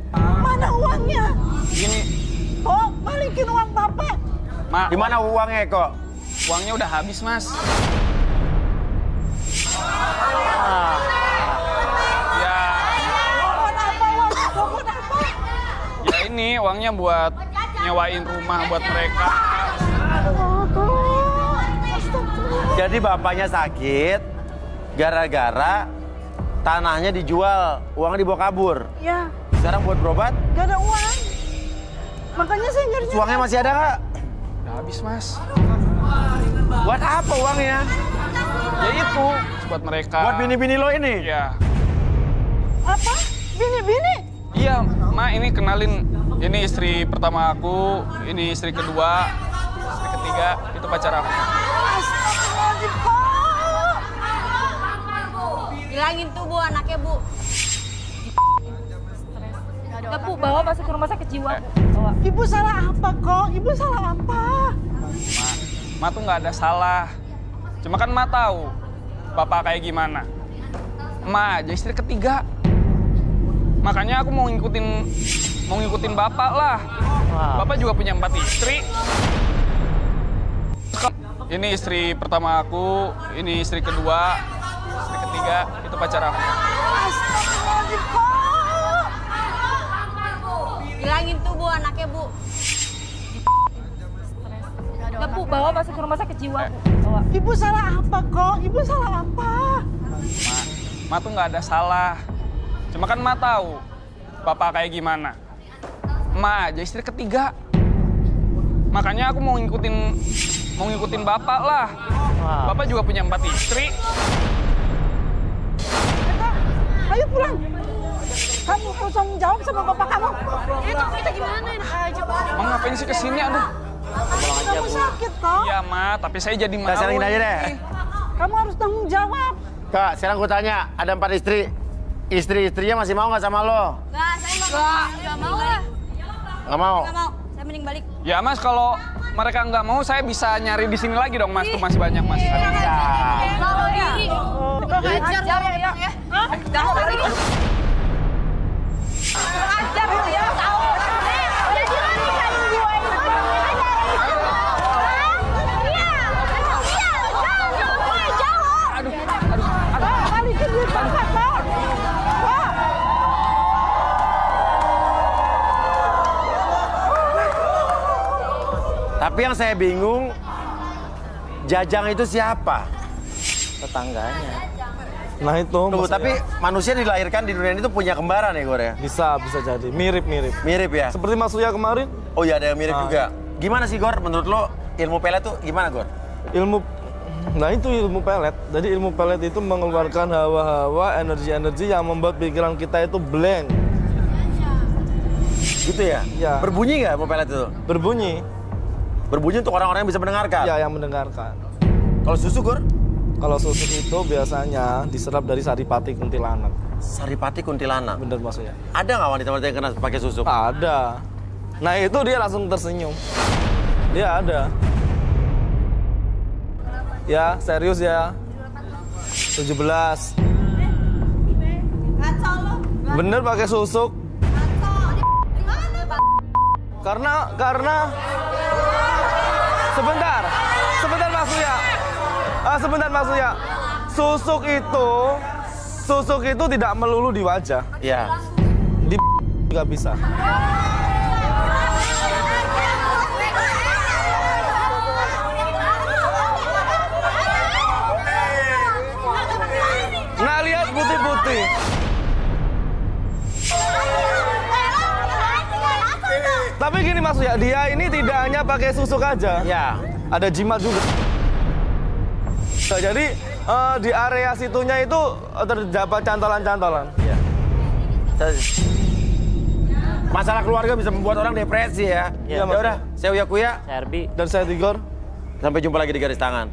Mana uangnya? Gini, Kok balikin uang Bapak. Ma, Di mana uangnya, Eko? uangnya udah habis, Mas. Ya, Buat apa uangnya? Buat apa? ya ini uangnya buat nyewain rumah buat mereka. Jadi bapaknya sakit gara-gara tanahnya dijual, uangnya dibawa kabur. Ya, Sekarang buat berobat, gak ada uang. Makanya saya nyari. uangnya masih ada nggak? Udah habis, Mas. Buat apa uangnya? Ya itu, buat mereka. Buat bini-bini lo ini? Iya. Apa? Bini-bini? Iya, Ma, ini kenalin. Ini istri pertama aku, ini istri kedua, istri ketiga, itu pacar aku. Astagfirullahaladzim, kok. Bilangin tuh Bu anaknya Bu. Udah, Bu, bawa masuk ke rumah sakit jiwa. Ibu salah apa kok? Ibu salah apa? Ma tuh nggak ada salah. Cuma kan Ma tahu Bapak kayak gimana. Ma aja istri ketiga. Makanya aku mau ngikutin Bapak lah. Bapak juga punya 4 istri. Ini istri pertama aku, ini istri kedua, istri ketiga, itu pacar aku. Astagfirullahaladzim, kok. Bilangin tuh Bu anaknya Bu. Udah, Bu, bawa masuk ke rumah sakit jiwa. Ibu salah apa kok? Ibu salah apa? Ma tuh nggak ada salah. Cuma kan Ma tahu Bapak kayak gimana. Ma aja istri ketiga. Makanya aku mau ngikutin Bapak lah. Bapak juga punya 4 istri. Eka, ayo pulang. Kamu harus tanggung jawab sama bapak kamu. Itu kita gimana enak aja Bu. Ma ngapain sih kesini? Aduh. Kamu sakit kok. Iya Ma, tapi saya jadi malu. Kita salingin aja deh. Kamu harus tanggung jawab. Kak, sekarang gue tanya, ada 4 istri. Istri-istrinya masih mau nggak sama lo? Nggak, saya nggak mau lah. Nggak mau? Nggak mau. Saya mending balik. Ya Mas, kalau mereka nggak mau, saya bisa nyari di sini lagi dong Mas. Tuh masih banyak Mas. Kalau diri. Ajar dong ya. Jangan lari. Ajar lu ya. Tahu. Jadi lari kan gue. Balikin duit bapak kok. Pak. Tapi yang saya bingung, Jajang itu siapa? Tetangganya. Nah itu. Tunggu, maksudnya. tapi manusia dilahirkan di dunia ini tuh punya kembaran ya, Gor ya? Bisa jadi. Mirip-mirip. Mirip ya? Seperti Mas Surya kemarin, Oh iya, ada yang mirip Ah. juga. Gimana sih, Gor? Menurut lo, ilmu pelet tuh gimana, Gor? nah itu ilmu pelet. Jadi ilmu pelet itu mengeluarkan hawa-hawa, energi-energi yang membuat pikiran kita itu blank. Gitu ya? Ya. Berbunyi nggak ilmu pelet itu? Berbunyi, Berbunyi untuk orang-orang yang bisa mendengarkan? ya yang mendengarkan. Kalau susu, Gor? Kalau susuk itu biasanya diserap dari saripati kuntilanak. Saripati kuntilanak. Bener Mas Surya? Ada nggak wanita-wanita yang kena pakai susuk? Ada. Nah itu dia langsung tersenyum. Dia ada. Ya, serius ya. 17. Bener pakai susuk. Karena sebentar Mas Surya. Sebentar Mas Surya. Susuk itu tidak melulu di wajah. Iya. Di juga bisa. Nggak lihat putih-putih. Tapi gini Mas ya, dia ini tidak hanya pakai susuk aja. Ya. Ada jimat juga. Nah, jadi Di area situnya itu terdapat cantolan-cantolan. Iya. Masalah keluarga bisa membuat orang depresi ya. Iya, Ya udah, saya Uya Kuya Saya Arbi. Dan saya Tigor. sampai jumpa lagi di Garis Tangan.